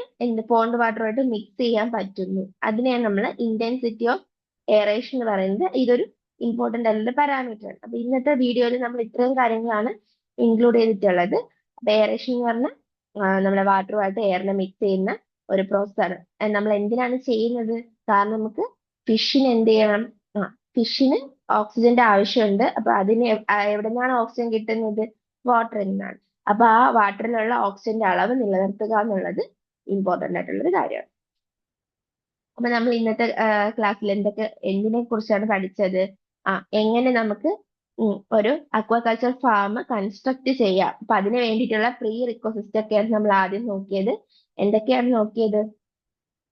പോണ്ട് വാട്ടറുമായിട്ട് മിക്സ് ചെയ്യാൻ പറ്റുന്നു, അതിനെയാണ് നമ്മൾ ഇന്റൻസിറ്റി ഓഫ് എയറേഷൻ എന്ന് പറയുന്നത്. ഇതൊരു ഇമ്പോർട്ടന്റ് ആയിട്ടുള്ള പാരാമീറ്റർ ആണ്. അപ്പൊ ഇന്നത്തെ വീഡിയോയിൽ നമ്മൾ ഇത്രയും കാര്യങ്ങളാണ് ഇൻക്ലൂഡ് ചെയ്തിട്ടുള്ളത്. അപ്പൊ എയറേഷൻ എന്ന് പറഞ്ഞാൽ നമ്മുടെ വാട്ടറുമായിട്ട് എയറിനെ മിക്സ് ചെയ്യുന്ന ഒരു പ്രോസസ്സാണ്. നമ്മൾ എന്തിനാണ് ചെയ്യുന്നത്? കാരണം നമുക്ക് ഫിഷിന് എന്ത് ചെയ്യണം? ഫിഷിന് ഓക്സിജന്റെ ആവശ്യമുണ്ട്. അപ്പൊ അതിന് എവിടെ നിന്നാണ് ഓക്സിജൻ കിട്ടുന്നത്? വാട്ടറിൽ നിന്നാണ്. അപ്പൊ ആ വാട്ടറിലുള്ള ഓക്സിജന്റെ അളവ് നിലനിർത്തുക എന്നുള്ളത് ഇമ്പോർട്ടന്റ് ആയിട്ടുള്ള ഒരു കാര്യമാണ്. അപ്പൊ നമ്മൾ ഇന്നത്തെ ക്ലാസ്സിൽ എന്തിനെ കുറിച്ചാണ് പഠിച്ചത്? എങ്ങനെ നമുക്ക് ഒരു അക്വാകൾച്ചർ ഫാം കൺസ്ട്രക്ട് ചെയ്യാം. അപ്പൊ അതിന് വേണ്ടിയിട്ടുള്ള പ്രീ റിക്വസിസ്റ്റ് ഒക്കെയാണ് നമ്മൾ ആദ്യം നോക്കിയത്. എന്തൊക്കെയാണ് നോക്കിയത്?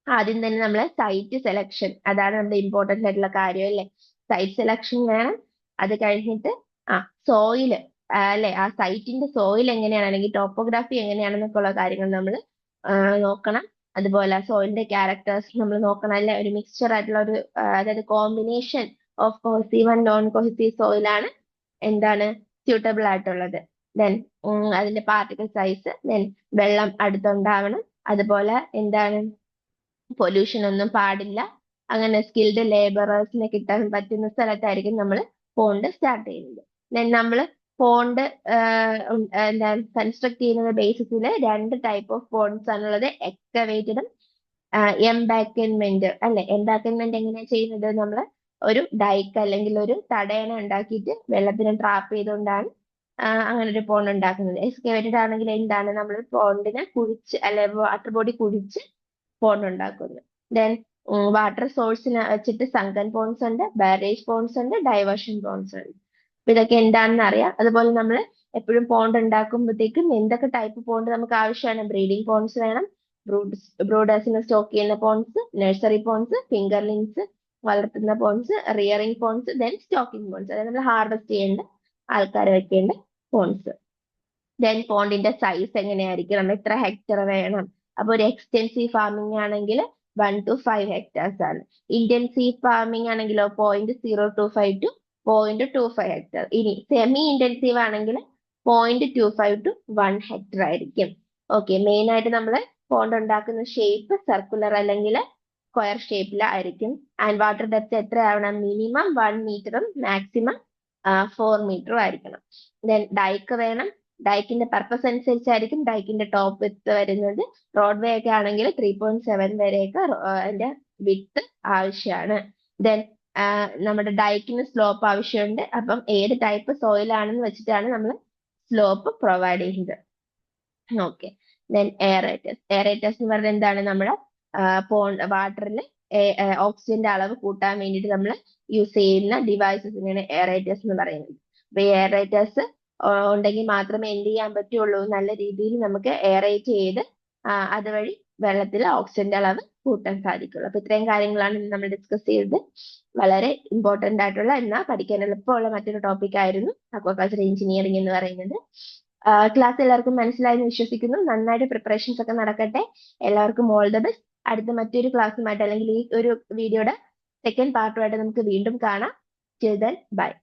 ആദ്യം തന്നെ നമ്മൾ സൈറ്റ് സെലക്ഷൻ, അതാണ് നമ്മുടെ ഇമ്പോർട്ടന്റ് ആയിട്ടുള്ള കാര്യം അല്ലേ? സൈറ്റ് സെലക്ഷൻ വേണം. അത് കഴിഞ്ഞിട്ട് സോയില് അല്ലെ, ആ സൈറ്റിന്റെ സോയിൽ എങ്ങനെയാണ്, അല്ലെങ്കിൽ ടോപ്പോഗ്രാഫി എങ്ങനെയാണെന്നൊക്കെ ഉള്ള കാര്യങ്ങൾ നമ്മൾ നോക്കണം. അതുപോലെ സോയിലിന്റെ ക്യാരക്ടേഴ്സ് നമ്മൾ നോക്കണം അല്ലെ? ഒരു മിക്സ്ചർ ആയിട്ടുള്ള ഒരു അതായത് combination of cohesive and non cohesive സോയിലാണ് എന്താണ് സ്യൂട്ടബിൾ ആയിട്ടുള്ളത്. ദെൻ അതിന്റെ പാർട്ടിക്കിൾ സൈസ്, ദെൻ വെള്ളം അടുത്തുണ്ടാവണം. അതുപോലെ എന്താണ്, പൊല്യൂഷൻ ഒന്നും പാടില്ല. അങ്ങനെ സ്കിൽഡ് ലേബറേഴ്സിനെ കിട്ടാൻ പറ്റുന്ന സ്ഥലത്തായിരിക്കും നമ്മൾ പോണ്ട് സ്റ്റാർട്ട് ചെയ്യുന്നത്. ദെൻ നമ്മൾ പോണ്ട് എന്താണ് കൺസ്ട്രക്ട് ചെയ്യുന്ന ബേസിസിൽ 2 ടൈപ്പ് ഓഫ് പോണ്ട്സ് ആണുള്ളത്. എക്സ്കവേറ്റഡും എംബാക്കൻമെന്റ് അല്ലെ? എംബാക്കൻമെന്റ് എങ്ങനെയാണ് ചെയ്യുന്നത്? നമ്മൾ ഒരു ഡൈക്ക് അല്ലെങ്കിൽ ഒരു തടയണ ഉണ്ടാക്കിയിട്ട് വെള്ളത്തിനെ ട്രാപ്പ് ചെയ്തുകൊണ്ടാണ് അങ്ങനെ ഒരു പോണ്ട് ഉണ്ടാക്കുന്നത്. എക്സ്കവേറ്റഡ് ആണെങ്കിൽ എന്താണ്, നമ്മൾ പോണ്ടിനെ കുഴിച്ച് അല്ലെ വാട്ടർ ബോഡി കുഴിച്ച് പോണ്ട് ഉണ്ടാക്കുന്നു. ദെൻ വാട്ടർ സോഴ്സിനെ വെച്ചിട്ട് സങ്കൻ പോൺസ് ഉണ്ട്, ബാരേജ് പോൺസ് ഉണ്ട്, ഡൈവേർഷൻ പോൺസ് ഉണ്ട്. അപ്പൊ ഇതൊക്കെ എന്താണെന്ന് അറിയാം. അതുപോലെ നമ്മൾ എപ്പോഴും പോണ്ട് ഉണ്ടാക്കുമ്പോഴത്തേക്കും എന്തൊക്കെ ടൈപ്പ് പോണ്ട് നമുക്ക് ആവശ്യമാണ്? ബ്രീഡിംഗ് പോൺസ് വേണം, ബ്രൂഡേഴ്സിനെ സ്റ്റോക്ക് ചെയ്യുന്ന പോൺസ്, നഴ്സറി പോൺസ്, ഫിംഗർലിങ്സ് വളർത്തുന്ന ponds, rearing ponds, then stocking ponds, അതായത് നമ്മൾ ഹാർവെസ്റ്റ് ചെയ്യേണ്ട ആൾക്കാർ വെക്കേണ്ട പോൺസ്. ദെൻ പോണ്ടിന്റെ സൈസ് എങ്ങനെയായിരിക്കണം? എത്ര ഹെക്ടർ വേണം? അപ്പൊ ഒരു എക്സ്റ്റെൻസീവ് ഫാമിംഗ് ആണെങ്കിൽ 1 to 5 ഹെക്ടേഴ്സ് ആണ്. ഇന്റൻസീവ് ഫാമിംഗ് ആണെങ്കിലോ 0.025 to 0.25 ഹെക്ടർ. ഇനി സെമി ഇന്റൻസീവ് ആണെങ്കിൽ 0.25 to 1 ഹെക്ടർ ആയിരിക്കും. ഓക്കെ. മെയിൻ ആയിട്ട് നമ്മൾ പോണ്ട് ഉണ്ടാക്കുന്ന ഷേപ്പ് സർക്കുലർ അല്ലെങ്കിൽ സ്ക്വയർ ഷേപ്പിലായിരിക്കും. ആൻഡ് വാട്ടർ ഡെപ്ത് എത്ര ആവണം? മിനിമം 1 മീറ്ററും മാക്സിമം 4 മീറ്ററും ആയിരിക്കണം. ദെൻ ഡൈക്ക് വേണം. ഡൈക്കിന്റെ പർപ്പസ് അനുസരിച്ചായിരിക്കും ഡൈക്കിന്റെ ടോപ്പ് വിത്ത് വരുന്നത്. റോഡ് വേ ഒക്കെ ആണെങ്കിൽ 3.7 വരെയൊക്കെ അതിന്റെ വിത്ത് ആവശ്യമാണ്. ദെൻ നമ്മുടെ ഡൈക്കിന് സ്ലോപ്പ് ആവശ്യമുണ്ട്. അപ്പം ഏത് ടൈപ്പ് സോയിൽ ആണെന്ന് വെച്ചിട്ടാണ് നമ്മൾ സ്ലോപ്പ് പ്രൊവൈഡ് ചെയ്യുന്നത്. ഓക്കെ. ദെൻ എയറേറ്റേഴ്സ്. എയറേറ്റേഴ്സ് എന്ന് പറഞ്ഞാൽ എന്താണ്? നമ്മുടെ വാട്ടറിൽ ഓക്സിജന്റെ അളവ് കൂട്ടാൻ വേണ്ടിയിട്ട് നമ്മൾ യൂസ് ചെയ്യുന്ന ഡിവൈസസിനാണ് എയറേറ്റേഴ്സ് എന്ന് പറയുന്നത്. അപ്പൊ ഈ എയറേറ്റേഴ്സ് ഉണ്ടെങ്കിൽ മാത്രമേ എന്ത് ചെയ്യാൻ പറ്റുള്ളൂ? നല്ല രീതിയിൽ നമുക്ക് എയറേറ്റ് ചെയ്ത് അതുവഴി വെള്ളത്തിൽ ഓക്സിജന്റെ അളവ് കൂട്ടാൻ സാധിക്കുള്ളൂ. അപ്പൊ ഇത്രയും കാര്യങ്ങളാണ് ഇന്ന് നമ്മൾ ഡിസ്കസ് ചെയ്തത്. വളരെ ഇമ്പോർട്ടന്റ് ആയിട്ടുള്ള എന്നാൽ പഠിക്കാൻ എളുപ്പമുള്ള മറ്റൊരു ടോപ്പിക് ആയിരുന്നു അക്വാകൾച്ചർ എഞ്ചിനീയറിംഗ് എന്ന് പറയുന്നത്. ക്ലാസ് എല്ലാവർക്കും മനസ്സിലായെന്ന് വിശ്വസിക്കുന്നു. നന്നായിട്ട് പ്രിപ്പറേഷൻസ് ഒക്കെ നടക്കട്ടെ. എല്ലാവർക്കും ഓൾ ദ ബെസ്റ്റ്. അടുത്ത മറ്റൊരു ക്ലാസ്സുമായിട്ട് അല്ലെങ്കിൽ ഈ ഒരു വീഡിയോയുടെ സെക്കൻഡ് പാർട്ടുമായിട്ട് നമുക്ക് വീണ്ടും കാണാം. Till then, bye.